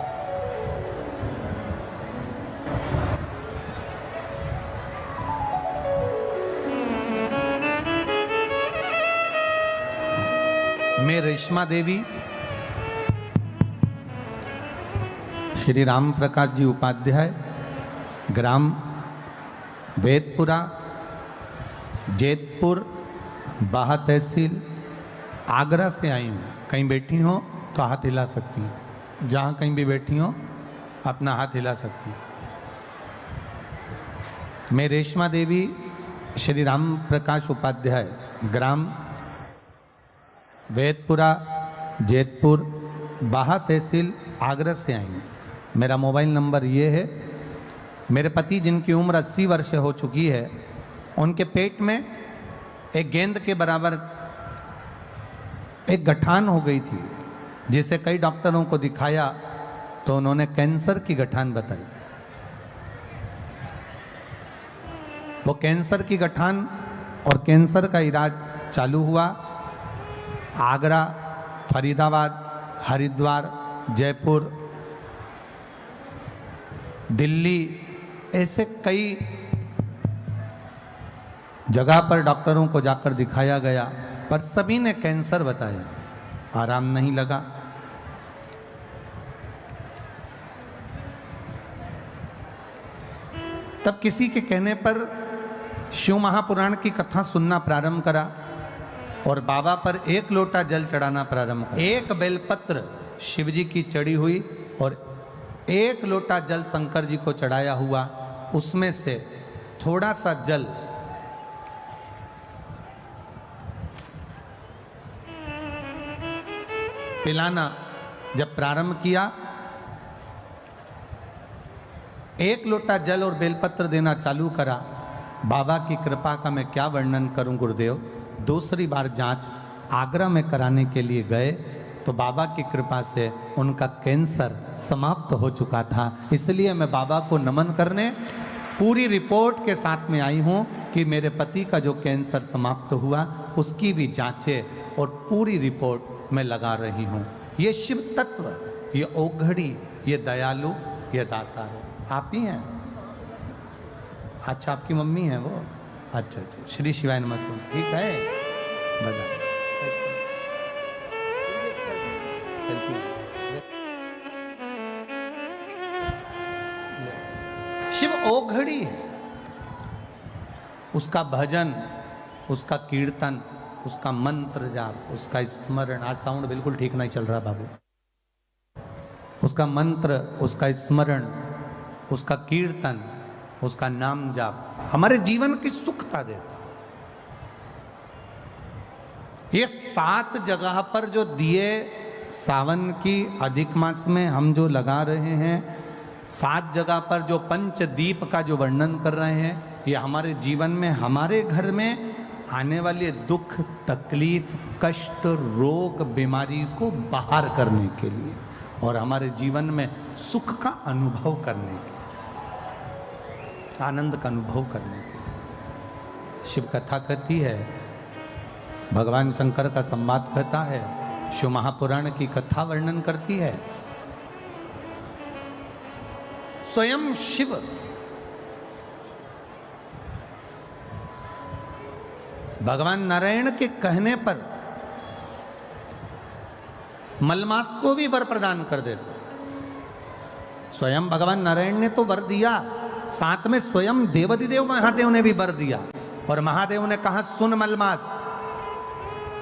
मैं रेशमा देवी श्री राम प्रकाश जी उपाध्याय, ग्राम वेदपुरा, जैतपुर, बाहा तहसील, आगरा से आई हूँ। कहीं बैठी हो तो हाथ हिला सकती हैं, जहाँ कहीं भी बैठी हो अपना हाथ हिला सकती हैं। मैं रेशमा देवी श्री राम प्रकाश उपाध्याय, ग्राम वेदपुरा, जैतपुर, बाहा तहसील आगरा से आई हूँ। मेरा मोबाइल नंबर ये है। मेरे पति जिनकी उम्र 80 वर्ष हो चुकी है, उनके पेट में एक गेंद के बराबर एक गठान हो गई थी, जिसे कई डॉक्टरों को दिखाया तो उन्होंने कैंसर की गठान बताई। वो कैंसर की गठान और कैंसर का इलाज चालू हुआ। आगरा, फरीदाबाद, हरिद्वार, जयपुर, दिल्ली, ऐसे कई जगह पर डॉक्टरों को जाकर दिखाया गया, पर सभी ने कैंसर बताया। आराम नहीं लगा। तब किसी के कहने पर शिव महापुराण की कथा सुनना प्रारंभ करा और बाबा पर एक लोटा जल चढ़ाना प्रारंभ करा। एक बेलपत्र शिव जी की चढ़ी हुई और एक लोटा जल शंकर जी को चढ़ाया हुआ। उसमें से थोड़ा सा जल पिलाना जब प्रारंभ किया, एक लोटा जल और बेलपत्र देना चालू करा। बाबा की कृपा का मैं क्या वर्णन करूं गुरुदेव। दूसरी बार जांच आगरा में कराने के लिए गए तो बाबा की कृपा से उनका कैंसर समाप्त हो चुका था। इसलिए मैं बाबा को नमन करने पूरी रिपोर्ट के साथ में आई हूं कि मेरे पति का जो कैंसर समाप्त हुआ उसकी भी जांचें और पूरी रिपोर्ट मैं लगा रही हूं। ये शिव तत्व, ये ओघड़ी, ये दयालु, ये दाता है। आप ही हैं? अच्छा, आपकी मम्मी है वो? अच्छा अच्छा, श्री शिवाय नमस्ते। ठीक है, बता। शिव ओघड़ी है। उसका भजन, उसका कीर्तन, उसका मंत्र जाप, उसका स्मरण। आज साउंड बिल्कुल ठीक नहीं चल रहा बाबू। उसका मंत्र, उसका स्मरण, उसका कीर्तन, उसका नाम जाप हमारे जीवन की सुखता देता। ये 7 जगह पर जो दिए सावन की अधिक मास में हम जो लगा रहे हैं, 7 जगह पर जो पंचदीप का जो वर्णन कर रहे हैं, ये हमारे जीवन में, हमारे घर में आने वाले दुख, तकलीफ, कष्ट, रोग, बीमारी को बाहर करने के लिए और हमारे जीवन में सुख का अनुभव करने के लिए, आनंद का अनुभव करने के लिए। शिव कथा कहती है, भगवान शंकर का संवाद कहता है, शिव महापुराण की कथा वर्णन करती है। स्वयं शिव भगवान नारायण के कहने पर मलमास को भी वर प्रदान कर देते। स्वयं भगवान नारायण ने तो वर दिया, साथ में स्वयं देवाधिदेव महादेव ने भी वर दिया। और महादेव ने कहा, सुन मलमास,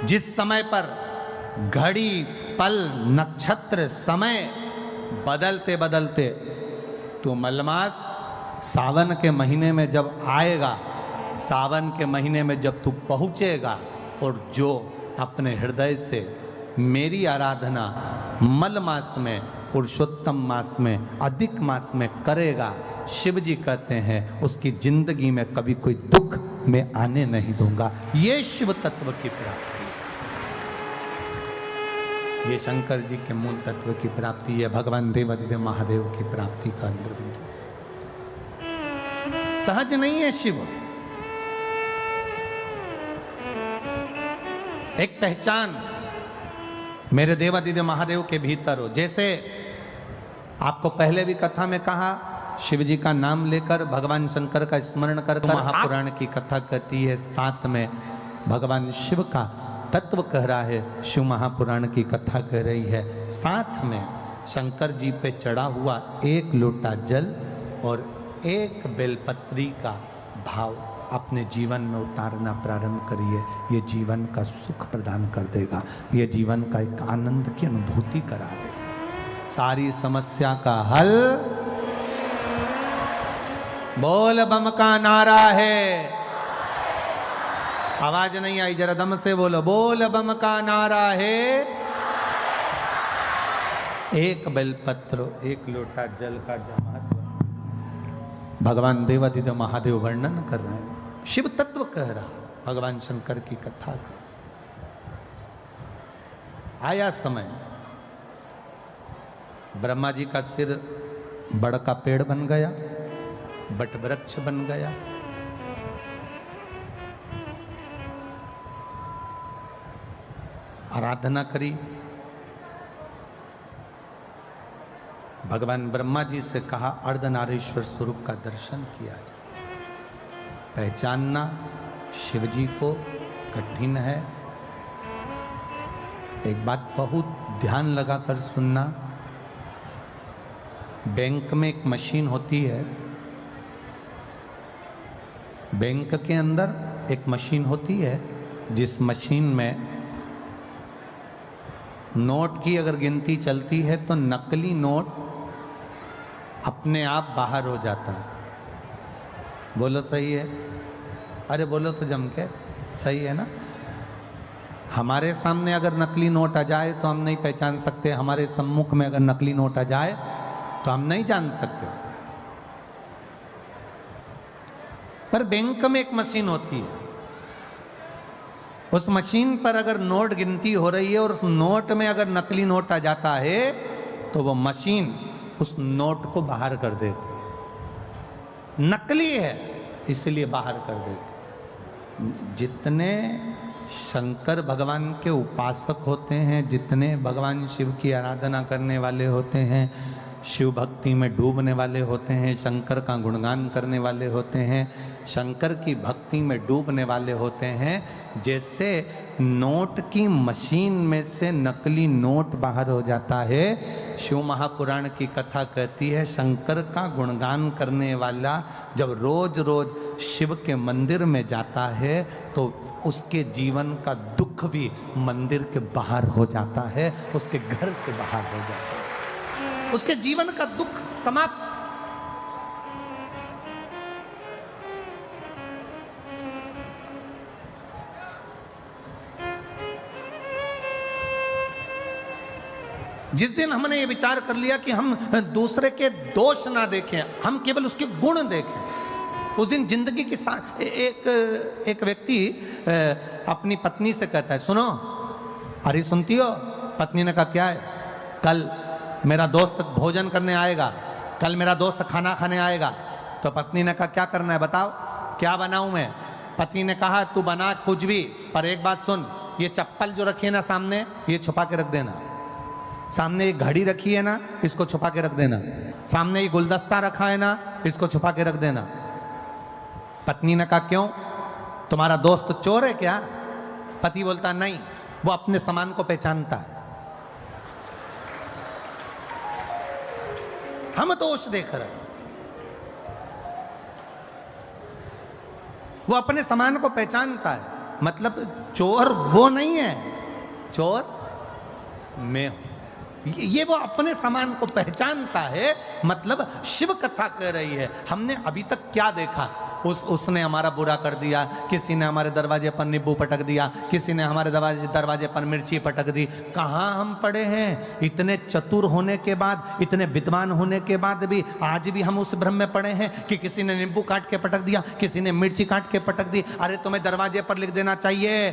जिस समय पर घड़ी, पल, नक्षत्र, समय बदलते बदलते तो मलमास सावन के महीने में जब आएगा, सावन के महीने में जब तू पहुँचेगा और जो अपने हृदय से मेरी आराधना मल मास में, पुरुषोत्तम मास में, अधिक मास में करेगा, शिव जी कहते हैं उसकी जिंदगी में कभी कोई दुख मैं आने नहीं दूंगा। ये शिव तत्व की प्राप्ति, ये शंकर जी के मूल तत्व की प्राप्ति, ये भगवान देवाधिदेव महादेव की प्राप्ति का अंदर बिंदु। सहज नहीं है शिव, एक पहचान मेरे देवाधिदेव महादेव के भीतर हो। जैसे आपको पहले भी कथा में कहा, शिव जी का नाम लेकर, भगवान शंकर का स्मरण कर महापुराण की कथा कहती है, साथ में भगवान शिव का तत्व कह रहा है, शिव महापुराण की कथा कह रही है, साथ में शंकर जी पे चढ़ा हुआ एक लोटा जल और एक बेलपत्री का भाव अपने जीवन में उतारना प्रारंभ करिए। ये जीवन का सुख प्रदान कर देगा, ये जीवन का एक आनंद की अनुभूति करा देगा, सारी समस्या का हल। बोल बम का नारा है, आवाज नहीं आई, जरा दम से बोलो, बोल बम का नारा है। एक बेलपत्र, एक लोटा जल का जो महत्व भगवान देवादिदेव महादेव वर्णन कर रहे हैं, शिव तत्व कह रहा, भगवान शंकर की कथा का। आया समय, ब्रह्मा जी का सिर बड़ का पेड़ बन गया, बट वृक्ष बन गया। आराधना करी, भगवान ब्रह्मा जी से कहा अर्धनारीश्वर स्वरूप का दर्शन किया जाए। पहचानना शिव जी को कठिन है। एक बात बहुत ध्यान लगाकर सुनना, बैंक में एक मशीन होती है, बैंक के अंदर एक मशीन होती है, जिस मशीन में नोट की अगर गिनती चलती है तो नकली नोट अपने आप बाहर हो जाता है। बोलो सही है? अरे बोलो तो जम के, सही है ना? हमारे सामने अगर नकली नोट आ जाए तो हम नहीं पहचान सकते, हमारे सम्मुख में अगर नकली नोट आ जाए तो हम नहीं जान सकते। पर बैंक में एक मशीन होती है, उस मशीन पर अगर नोट गिनती हो रही है और उस नोट में अगर नकली नोट आ जाता है तो वो मशीन उस नोट को बाहर कर देती है। नकली है इसलिए बाहर कर देती। जितने शंकर भगवान के उपासक होते हैं, जितने भगवान शिव की आराधना करने वाले होते हैं, शिव भक्ति में डूबने वाले होते हैं, शंकर का गुणगान करने वाले होते हैं, शंकर की भक्ति में डूबने वाले होते हैं, जैसे नोट की मशीन में से नकली नोट बाहर हो जाता है। शिव महापुराण की कथा कहती है शंकर का गुणगान करने वाला जब रोज रोज शिव के मंदिर में जाता है तो उसके जीवन का दुख भी मंदिर के बाहर हो जाता है, उसके घर से बाहर हो जाता है, उसके जीवन का दुख समाप्त। जिस दिन हमने ये विचार कर लिया कि हम दूसरे के दोष ना देखें, हम केवल उसके गुण देखें, उस दिन जिंदगी की एक व्यक्ति अपनी पत्नी से कहता है, सुनो, अरे सुनती हो? पत्नी ने कहा क्या है? कल मेरा दोस्त भोजन करने आएगा, कल मेरा दोस्त खाना खाने आएगा। तो पत्नी ने कहा क्या करना है बताओ, क्या बनाऊं मैं? पति ने कहा तू बना कुछ भी, पर एक बात सुन, ये चप्पल जो रखी है ना सामने, ये छुपा के रख देना। सामने एक घड़ी रखी है ना, इसको छुपा के रख देना। सामने ये गुलदस्ता रखा है ना, इसको छुपा के रख देना। पत्नी ने कहा क्यों, तुम्हारा दोस्त चोर है क्या? पति बोलता नहीं, वो अपने सामान को पहचानता है। हम दोष देख रहे हैं, वो अपने सामान को पहचानता है। मतलब चोर वो नहीं है, चोर मैं हूं। ये वो अपने सामान को पहचानता है। मतलब शिव कथा कह रही है हमने अभी तक क्या देखा, उसने हमारा बुरा कर दिया, किसी ने हमारे दरवाजे पर नींबू पटक दिया, किसी ने हमारे दरवाजे पर मिर्ची पटक दी। कहाँ हम पड़े हैं? इतने चतुर होने के बाद, इतने विद्वान होने के बाद भी आज भी हम उस भ्रम में पड़े हैं कि किसी ने नींबू काट के पटक दिया, किसी ने मिर्ची काट के पटक दी। अरे तुम्हें दरवाजे पर लिख देना चाहिए,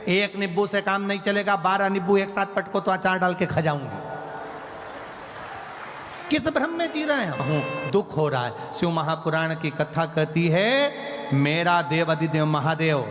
एक नींबू से काम नहीं चलेगा, 12 नींबू एक साथ पटको तो अचार डाल के खा जाऊंगी। किस भ्रम में जी रहे हैं? दुख हो रहा है। शिव महापुराण की कथा कहती है मेरा देव अधिदेव महादेव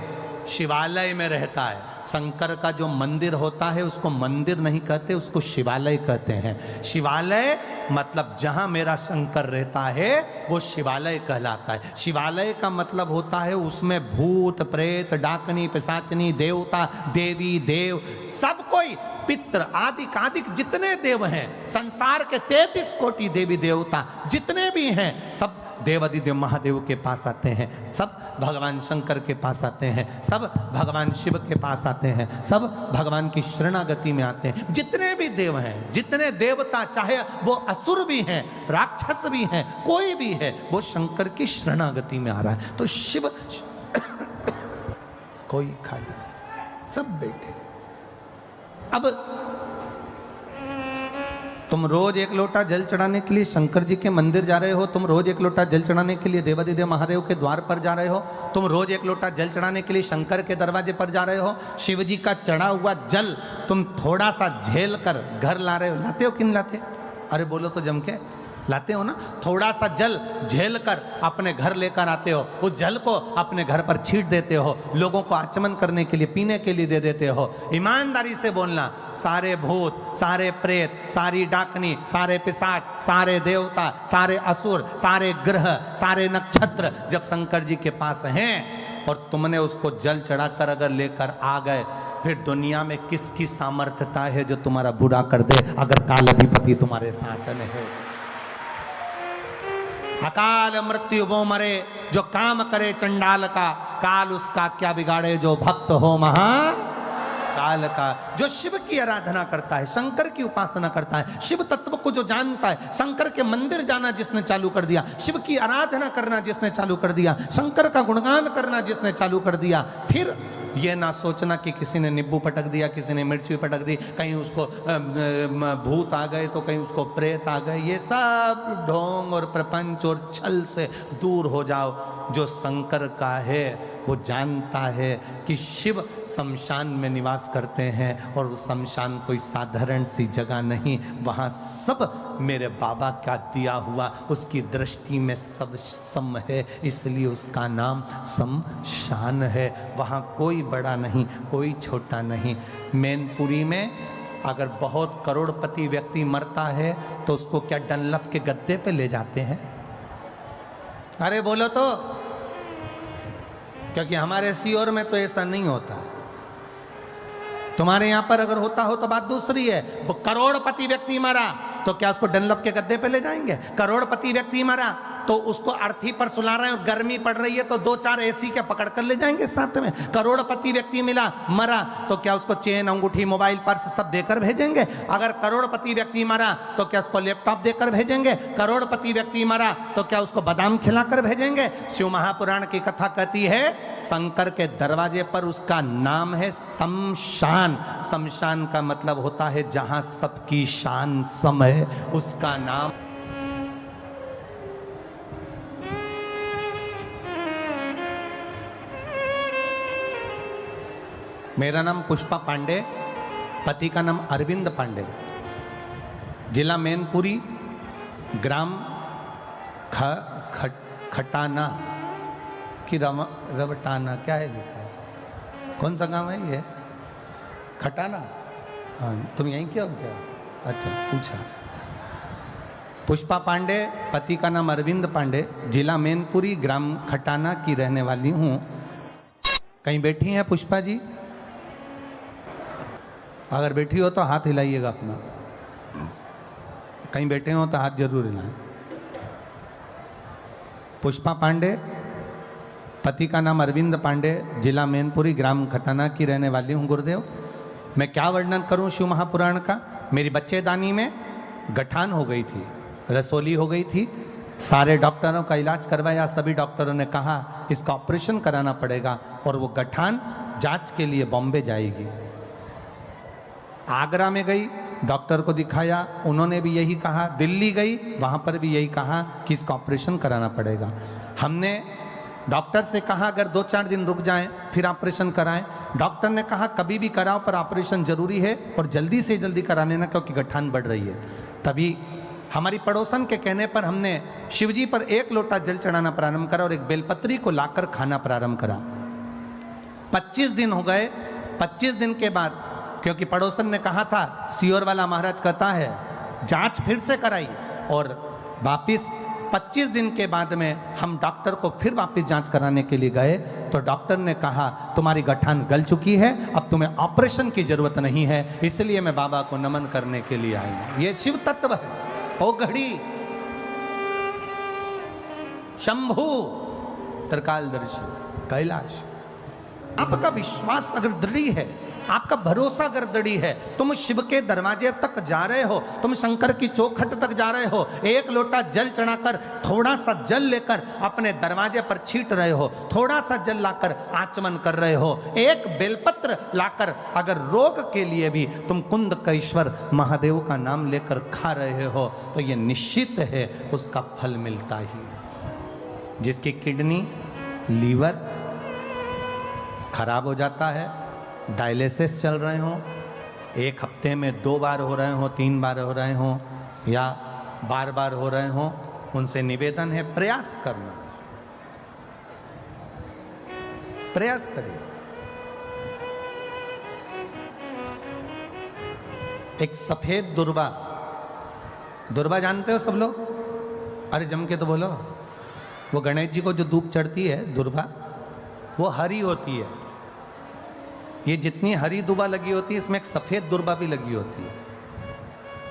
शिवालय में रहता है। शंकर का जो मंदिर होता है उसको मंदिर नहीं कहते, उसको शिवालय कहते हैं। शिवालय मतलब जहां मेरा शंकर रहता है वो शिवालय कहलाता है। शिवालय का मतलब होता है उसमें भूत प्रेत डाकनी पिशाचनी देवता देवी देव सब कोई, पितृ आदिक आदिक जितने देव हैं, संसार के 33 कोटि देवी देवता जितने भी हैं, सब देवादिदेव महादेव के पास आते हैं, सब भगवान शंकर के पास आते हैं, सब भगवान शिव के पास आते हैं, सब भगवान की शरणागति में आते हैं। जितने भी देव हैं, जितने देवता, चाहे वो असुर भी हैं, राक्षस भी हैं, कोई भी है, वो शंकर की शरणागति में आ रहा है। तो शिव कोई खाली, सब बैठे। अब तुम रोज एक लोटा जल चढ़ाने के लिए शंकर जी के मंदिर जा रहे हो, तुम रोज एक लोटा जल चढ़ाने के लिए देवादिदेव महादेव के द्वार पर जा रहे हो, तुम रोज एक लोटा जल चढ़ाने के लिए शंकर के दरवाजे पर जा रहे हो, शिव जी का चढ़ा हुआ जल तुम थोड़ा सा झेल कर घर ला रहे हो, लाते हो कि नहीं लाते? अरे बोलो तो जम के, लाते हो ना? थोड़ा सा जल झेल कर अपने घर लेकर आते हो, उस जल को अपने घर पर छीट देते हो, लोगों को आचमन करने के लिए, पीने के लिए दे देते हो। ईमानदारी से बोलना, सारे भूत, सारे प्रेत, सारी डाकनी, सारे पिशाच, सारे देवता, सारे असुर, सारे ग्रह, सारे नक्षत्र जब शंकर जी के पास हैं और तुमने उसको जल चढ़ाकर अगर लेकर आ गए, फिर दुनिया में किसकी सामर्थ्यता है जो तुम्हारा बुरा कर दे, अगर काल अधिपति तुम्हारे साथ में है। अकाल मृत्यु वो मरे जो काम करे चंडाल का, काल उसका क्या बिगाड़े जो भक्त हो महा काल का। जो शिव की आराधना करता है, शंकर की उपासना करता है, शिव तत्व को जो जानता है, शंकर के मंदिर जाना जिसने चालू कर दिया, शिव की आराधना करना जिसने चालू कर दिया, शंकर का गुणगान करना जिसने चालू कर दिया, फिर ये ना सोचना कि किसी ने नींबू पटक दिया, किसी ने मिर्ची पटक दी, कहीं उसको भूत आ गए तो कहीं उसको प्रेत आ गए, ये सब ढोंग और प्रपंच और छल से दूर हो जाओ। जो शंकर का है वो जानता है कि शिव शमशान में निवास करते हैं और वो शमशान कोई साधारण सी जगह नहीं, वहाँ सब मेरे बाबा का दिया हुआ, उसकी दृष्टि में सब सम है, इसलिए उसका नाम शमशान है। वहाँ कोई बड़ा नहीं, कोई छोटा नहीं। मैनपुरी में अगर बहुत करोड़पति व्यक्ति मरता है तो उसको क्या डनलप के गद्दे पे ले जाते हैं? अरे बोलो तो, क्योंकि हमारे सीओर में तो ऐसा नहीं होता। तुम्हारे यहां पर अगर होता हो तो बात दूसरी है। वो करोड़पति व्यक्ति मरा तो क्या उसको डनलप के गद्दे पे ले जाएंगे? करोड़पति व्यक्ति मरा तो उसको अर्थी पर सुला रहे हैं और गर्मी पड़ रही है तो 2-4 एसी के पकड़ कर ले जाएंगे साथ में। करोड़पति व्यक्ति मरा तो क्या उसको चेन, अंगूठी, मोबाइल, पर्स सब देकर भेजेंगे? अगर करोड़पति व्यक्ति मरा तो क्या उसको लैपटॉप देकर भेजेंगे? करोड़पति व्यक्ति मरा तो क्या उसको बादाम खिलाकर भेजेंगे? शिव महापुराण की कथा कहती है शंकर के दरवाजे पर उसका नाम है शमशान। शमशान का मतलब होता है जहां सबकी शान सम है, उसका नाम। मेरा नाम पुष्पा पांडे, पति का नाम अरविंद पांडे, जिला मैनपुरी, ग्राम खटाना की रवटाना, क्या है लिखा है? कौन सा गांव है ये? खटाना। हाँ, तुम यहीं क्या हो क्या? अच्छा, पूछा। पुष्पा पांडे, पति का नाम अरविंद पांडे, जिला मैनपुरी, ग्राम खटाना की रहने वाली हूँ। कहीं बैठी हैं पुष्पा जी? अगर बैठी हो तो हाथ हिलाइएगा अपना। कहीं बैठे हो तो हाथ जरूर हिलाएं। पुष्पा पांडे, पति का नाम अरविंद पांडे, जिला मैनपुरी, ग्राम खटाना की रहने वाली हूँ। गुरुदेव, मैं क्या वर्णन करूँ शिव महापुराण का। मेरी बच्चेदानी में गठान हो गई थी, रसोली हो गई थी। सारे डॉक्टरों का इलाज करवाया, सभी डॉक्टरों ने कहा इसका ऑपरेशन कराना पड़ेगा और वो गठान जांच के लिए बॉम्बे जाएगी। आगरा में गई, डॉक्टर को दिखाया, उन्होंने भी यही कहा। दिल्ली गई, वहाँ पर भी यही कहा कि इसका ऑपरेशन कराना पड़ेगा। हमने डॉक्टर से कहा अगर 2-4 दिन रुक जाएं फिर ऑपरेशन कराएं। डॉक्टर ने कहा कभी भी कराओ पर ऑपरेशन जरूरी है और जल्दी से जल्दी करा लेना क्योंकि गठान बढ़ रही है। तभी हमारी पड़ोसन के कहने पर हमने शिवजी पर 1 लोटा जल चढ़ाना प्रारंभ करा और एक बेलपत्री को लाकर खाना प्रारंभ करा। 25 दिन हो गए। 25 दिन के बाद, क्योंकि पड़ोसन ने कहा था, सीओर वाला महाराज कहता है, जांच फिर से कराई और वापिस 25 दिन के बाद में हम डॉक्टर को फिर वापस जांच कराने के लिए गए तो डॉक्टर ने कहा तुम्हारी गठान गल चुकी है, अब तुम्हें ऑपरेशन की जरूरत नहीं है। इसलिए मैं बाबा को नमन करने के लिए आई हूं। ये शिव तत्व है। ओ घड़ी शंभु त्रिकालदर्शी कैलाश। आपका विश्वास अगर दृढ़ है आपका भरोसा अगर दृढ़ है, तुम शिव के दरवाजे तक जा रहे हो, तुम शंकर की चौखट तक जा रहे हो, एक लोटा जल चढ़ाकर, थोड़ा सा जल लेकर अपने दरवाजे पर छींट रहे हो, थोड़ा सा जल लाकर आचमन कर रहे हो, एक बेलपत्र लाकर अगर रोग के लिए भी तुम कुंदकेश्वर महादेव का नाम लेकर खा रहे हो, तो ये निश्चित है उसका फल मिलता ही है। जिसकी किडनी, लीवर खराब हो जाता है, डायलिसिस चल रहे हो, एक हफ्ते में 2 बार हो रहे हो, 3 बार हो रहे हो, या बार बार हो रहे हो, उनसे निवेदन है प्रयास करना, प्रयास करिए। एक सफेद दुर्वा, दुर्वा जानते हो सब लोग? अरे जम के तो बोलो। वो गणेश जी को जो धूप चढ़ती है दुर्वा, वो हरी होती है। ये जितनी हरी दुर्वा लगी होती है, इसमें एक सफेद दुर्वा भी लगी होती है,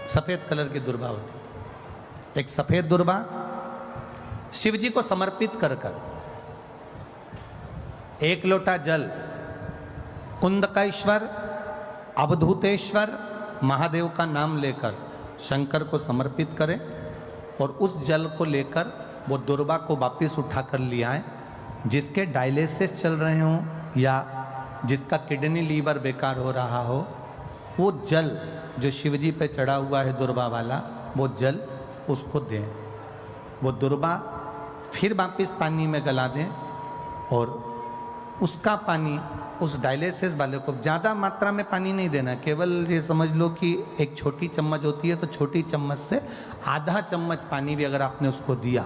सफेद कलर की दुर्वा होती है। एक सफेद दुर्वा शिव जी को समर्पित कर कर, 1 लोटा जल कुंदकेश्वर अवधूतेश्वर महादेव का नाम लेकर शंकर को समर्पित करें, और उस जल को लेकर वो दुर्वा को वापिस उठाकर ले आए। जिसके डायलिसिस चल रहे हों या जिसका किडनी लीवर बेकार हो रहा हो, वो जल जो शिवजी पे चढ़ा हुआ है दुर्वा वाला, वो जल उसको दें। वो दुर्वा फिर वापस पानी में गला दें, और उसका पानी उस डायलिसिस वाले को, ज़्यादा मात्रा में पानी नहीं देना, केवल ये समझ लो कि एक छोटी चम्मच होती है, तो छोटी चम्मच से आधा चम्मच पानी भी अगर आपने उसको दिया,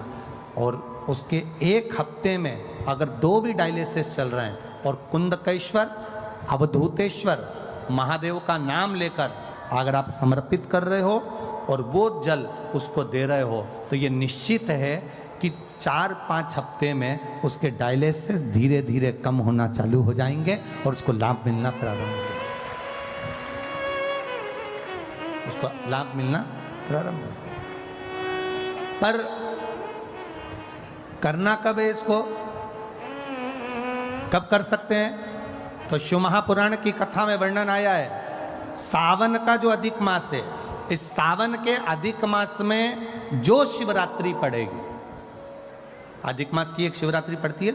और उसके 1 हफ्ते में अगर 2 भी डायलिसिस चल रहे हैं, और कुंदकेश्वर अवधूतेश्वर महादेव का नाम लेकर अगर आप समर्पित कर रहे हो और वो जल उसको दे रहे हो, तो ये निश्चित है कि 4-5 हफ्ते में उसके डायलिसिस धीरे धीरे कम होना चालू हो जाएंगे और उसको लाभ मिलना प्रारंभ हो जाएगा, उसको लाभ मिलना प्रारंभ हो जाएगा। पर करना कब है इसको, कब कर सकते हैं? तो शिव महापुराण की कथा में वर्णन आया है, सावन का जो अधिक मास है, इस सावन के अधिक मास में जो शिवरात्रि पड़ेगी, अधिक मास की एक शिवरात्रि पड़ती है,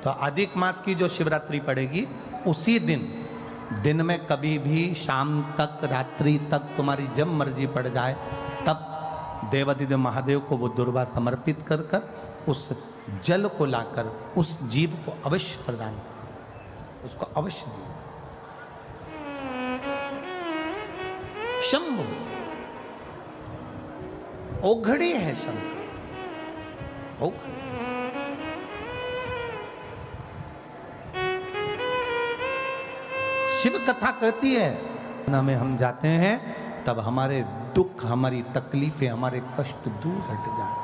तो अधिक मास की जो शिवरात्रि पड़ेगी, उसी दिन में कभी भी शाम तक, रात्रि तक, तुम्हारी जब मर्जी पड़ जाए, तब देवाधिदेव महादेव को वो दुर्वा समर्पित कर कर उस जल को लाकर उस जीव को अवश्य प्रदान करें, उसको अवश्य दे। शंभु ओघड़े है शंकर, ओघड़े। शिव कथा कहती है ना, में हम जाते हैं तब हमारे दुख, हमारी तकलीफें, हमारे कष्ट दूर हट जाते हैं।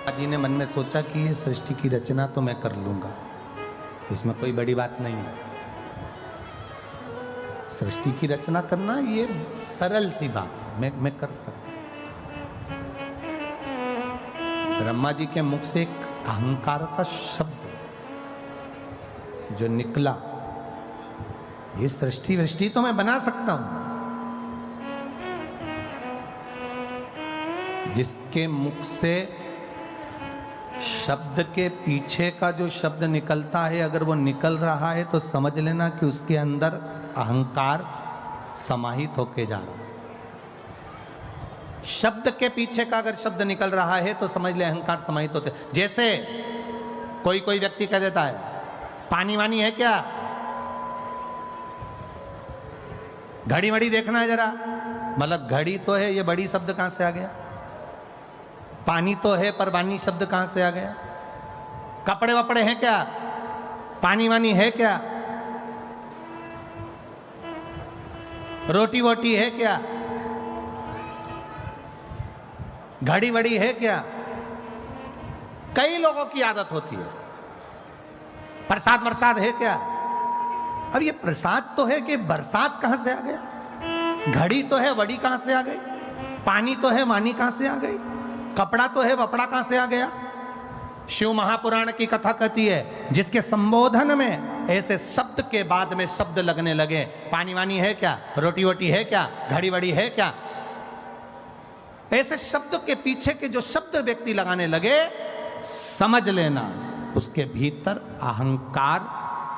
जी ने मन में सोचा कि ये सृष्टि की रचना तो मैं कर लूंगा, इसमें कोई बड़ी बात नहीं है। सृष्टि की रचना करना ये सरल सी बात है, मैं कर सकता हूं। ब्रह्मा जी के मुख से एक अहंकार का शब्द जो निकला, ये सृष्टि वृष्टि तो मैं बना सकता हूं। जिसके मुख से शब्द के पीछे का जो शब्द निकलता है, अगर वो निकल रहा है तो समझ लेना कि उसके अंदर अहंकार समाहित होके जा रहा है। शब्द के पीछे का अगर शब्द निकल रहा है तो समझ ले अहंकार समाहित होते। जैसे कोई व्यक्ति कह देता है, पानी वानी है क्या, घड़ी वड़ी देखना है जरा, मतलब घड़ी तो है, ये बड़ी शब्द कहां से आ गया? पानी तो है, पर वानी शब्द कहां से आ गया? कपड़े वपड़े हैं क्या, पानी वानी है क्या? रोटी वोटी है क्या? घड़ी वड़ी है क्या? कई लोगों की आदत होती है। प्रसाद वरसाद है क्या? अब ये प्रसाद तो है कि बरसात कहां से आ गया? घड़ी तो है, वड़ी कहां से आ गई? पानी तो है, वानी कहां से आ गई? कपड़ा तो है, वपड़ा कहां से आ गया? शिव महापुराण की कथा कहती है, जिसके संबोधन में ऐसे शब्द के बाद में शब्द लगने लगे, पानी वानी है क्या, रोटी वोटी है क्या, घड़ी वड़ी है क्या, ऐसे शब्द के पीछे के जो शब्द व्यक्ति लगाने लगे, समझ लेना उसके भीतर अहंकार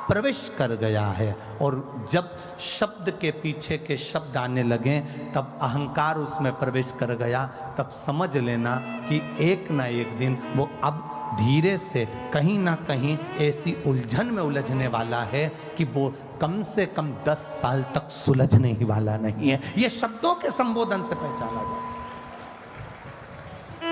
प्रवेश कर गया है। और जब शब्द के पीछे के शब्द आने लगे, तब अहंकार उसमें प्रवेश कर गया, तब समझ लेना कि एक ना एक दिन वो अब धीरे से कहीं ना कहीं ऐसी उलझन में उलझने वाला है कि वो कम से कम 10 साल तक सुलझने ही वाला नहीं है। ये शब्दों के संबोधन से पहचाना जाए।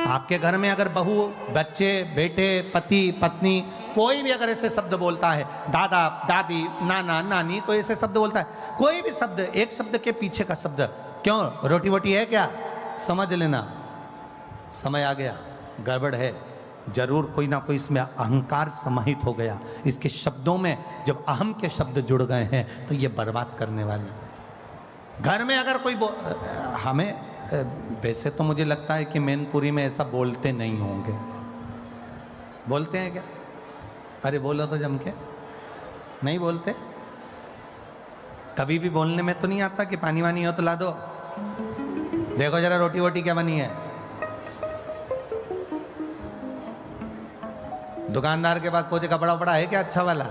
आपके घर में अगर बहू, बच्चे, बेटे, पति, पत्नी, कोई भी अगर ऐसे शब्द बोलता है, दादा, दादी, नाना, नानी, कोई ऐसे शब्द बोलता है, कोई भी शब्द, एक शब्द के पीछे का शब्द, क्यों रोटी वोटी है क्या, समझ लेना समय आ गया, गड़बड़ है, जरूर कोई ना कोई इसमें अहंकार समाहित हो गया। इसके शब्दों में जब अहम के शब्द जुड़ गए हैं तो ये बर्बाद करने वाले। घर में अगर कोई हमें वैसे तो मुझे लगता है कि मैनपुरी में ऐसा बोलते नहीं होंगे, बोलते हैं क्या? अरे बोलो तो जम के, नहीं बोलते? कभी भी बोलने में तो नहीं आता कि पानी वानी हो तो ला दो, देखो जरा रोटी वोटी क्या बनी है। दुकानदार के पास पहुंचे, कपड़ा वपड़ा है क्या अच्छा वाला?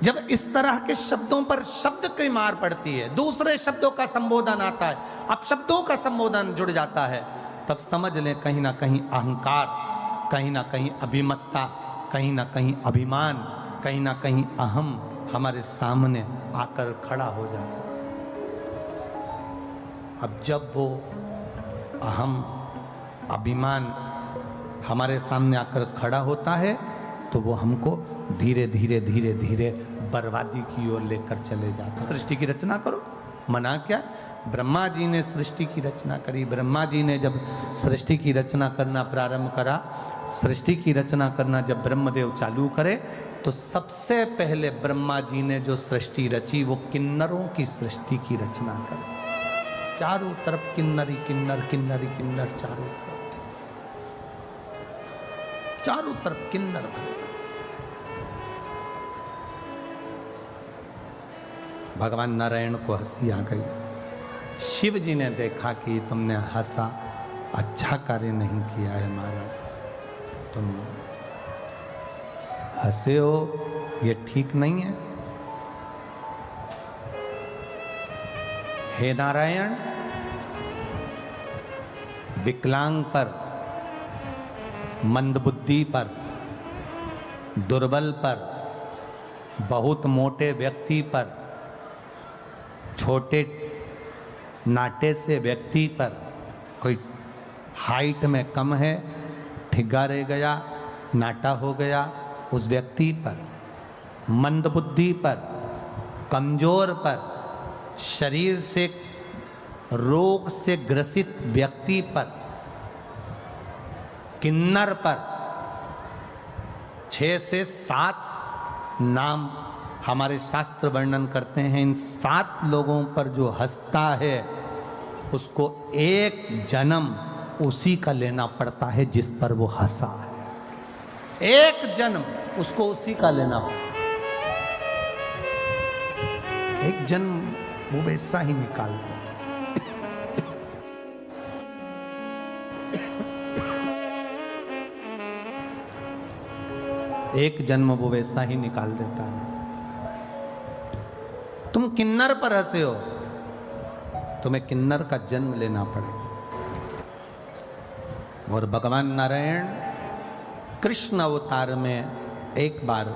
जब इस तरह के शब्दों पर शब्द की मार पड़ती है, दूसरे शब्दों का संबोधन आता है, अब शब्दों का संबोधन जुड़ जाता है, तब समझ लें कहीं ना कहीं अहंकार, कहीं ना कहीं अभिमत्ता, कहीं ना कहीं अभिमान, कहीं ना कहीं अहम हमारे सामने आकर खड़ा हो जाता है। अब जब वो अहम, अभिमान हमारे सामने आकर खड़ा होता है तो वो हमको धीरे धीरे धीरे धीरे बर्बादी की ओर लेकर चले जाते। सृष्टि की रचना करो, मना क्या? ब्रह्मा जी ने सृष्टि की रचना करी। ब्रह्मा जी ने जब सृष्टि की रचना करना प्रारंभ करा, सृष्टि की रचना करना जब ब्रह्मदेव चालू करे, तो सबसे पहले ब्रह्मा जी ने जो सृष्टि रची वो किन्नरों की सृष्टि की रचना कर दी। चारों तरफ किन्नरी किन्नर, किन्नरी किन्नर, चारों तरफ, चारों तरफ किन्नर भरे। भगवान नारायण को हंसी आ गई। शिव जी ने देखा कि तुमने हंसा, अच्छा कार्य नहीं किया है महाराज, तुम हंसे हो, ये ठीक नहीं है। हे नारायण, विकलांग पर, मंदबुद्धि पर, दुर्बल पर, बहुत मोटे व्यक्ति पर, छोटे नाटे से व्यक्ति पर, कोई हाइट में कम है, ठिग्गा रह गया, नाटा हो गया, उस व्यक्ति पर, मंदबुद्धि पर, कमजोर पर, शरीर से रोग से ग्रसित व्यक्ति पर, किन्नर पर 6 से 7 नाम हमारे शास्त्र वर्णन करते हैं। इन 7 लोगों पर जो हंसता है उसको एक जन्म उसी का लेना पड़ता है जिस पर वो हंसा है। एक जन्म उसको उसी का लेना पड़ता है। एक जन्म वो वैसा ही निकालता है। एक जन्म वो वैसा ही निकाल देता है। तुम किन्नर पर हंसे हो, तुम्हें किन्नर का जन्म लेना पड़ेगा। और भगवान नारायण कृष्ण अवतार में एक बार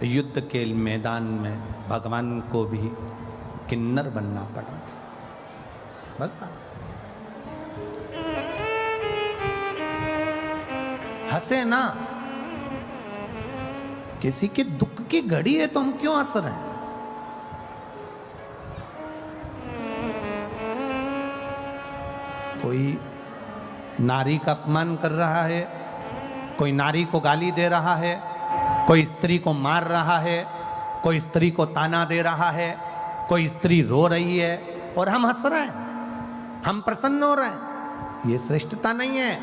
युद्ध के मैदान में भगवान को भी किन्नर बनना पड़ा था। भगवान हंसे ना, किसी के दुख की घड़ी है तो हम क्यों हंस रहे हैं? कोई नारी का अपमान कर रहा है, कोई नारी को गाली दे रहा है, कोई स्त्री को मार रहा है, कोई स्त्री को ताना दे रहा है, कोई स्त्री रो रही है और हम हंस रहे हैं, हम प्रसन्न हो रहे हैं। ये श्रेष्ठता नहीं है।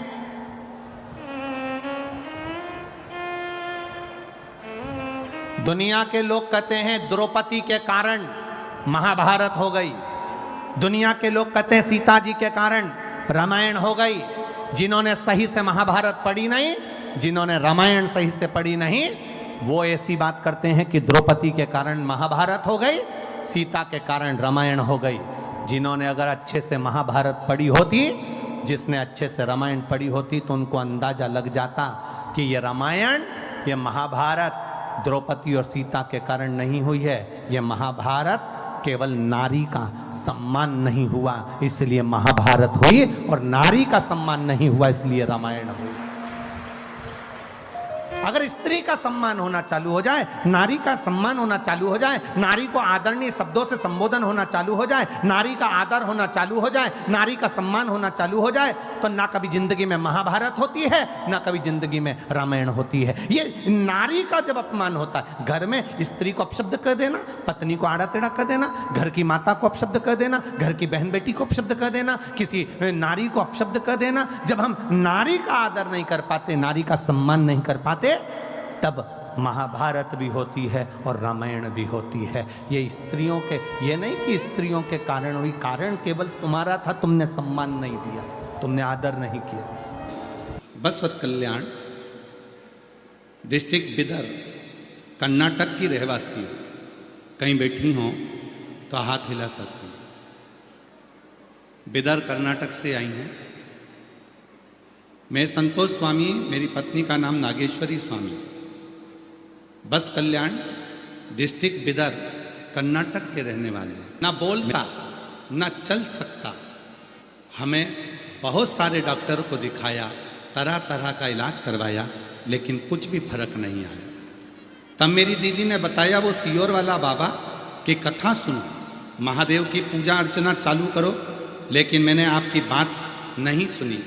दुनिया के लोग कहते हैं द्रौपदी के कारण महाभारत हो गई, दुनिया के लोग कहते हैं सीता जी के कारण रामायण हो गई। जिन्होंने सही से महाभारत पढ़ी नहीं, जिन्होंने रामायण सही से पढ़ी नहीं, वो ऐसी बात करते हैं कि द्रौपदी के कारण महाभारत हो गई, सीता के कारण रामायण हो गई। जिन्होंने अगर अच्छे से महाभारत पढ़ी होती, जिसने अच्छे से रामायण पढ़ी होती, तो उनको अंदाजा लग जाता कि ये रामायण, ये महाभारत द्रौपदी और सीता के कारण नहीं हुई है। ये महाभारत केवल नारी का सम्मान नहीं हुआ इसलिए महाभारत हुई, और नारी का सम्मान नहीं हुआ इसलिए रामायण हुई। अगर स्त्री का सम्मान होना चालू हो जाए, नारी का सम्मान होना चालू हो जाए, नारी को आदरणीय शब्दों से संबोधन होना चालू हो जाए, नारी का आदर होना चालू हो जाए, नारी का सम्मान होना चालू हो जाए, तो ना कभी जिंदगी में महाभारत होती है, ना कभी जिंदगी में रामायण होती है। ये नारी का जब अपमान होता है, घर में स्त्री को अपशब्द कर देना, पत्नी को आड़ा टेढ़ा कर देना, घर की माता को अपशब्द कर देना, घर की बहन बेटी को अपशब्द कर देना, किसी नारी को अपशब्द कर देना, जब हम नारी का आदर नहीं कर पाते, नारी का सम्मान नहीं कर पाते, तब महाभारत भी होती है और रामायण भी होती है। ये स्त्रियों के, ये नहीं कि स्त्रियों के कारण हुई, कारण केवल तुम्हारा था, तुमने सम्मान नहीं दिया, तुमने आदर नहीं किया। बसवत कल्याण डिस्ट्रिक्ट बिदर कर्नाटक की रहवासी, कहीं बैठी हों तो हाथ हिला सकती हैं। बिदर कर्नाटक से आई हैं। मैं संतोष स्वामी, मेरी पत्नी का नाम नागेश्वरी स्वामी, बस कल्याण डिस्ट्रिक्ट बिदर कर्नाटक के रहने वाले हैं। ना बोलता ना चल सकता, हमें बहुत सारे डॉक्टरों को दिखाया, तरह तरह का इलाज करवाया, लेकिन कुछ भी फर्क नहीं आया। तब मेरी दीदी ने बताया वो सियोर वाला बाबा की कथा सुनो, महादेव की पूजा अर्चना चालू करो, लेकिन मैंने आपकी बात नहीं सुनी।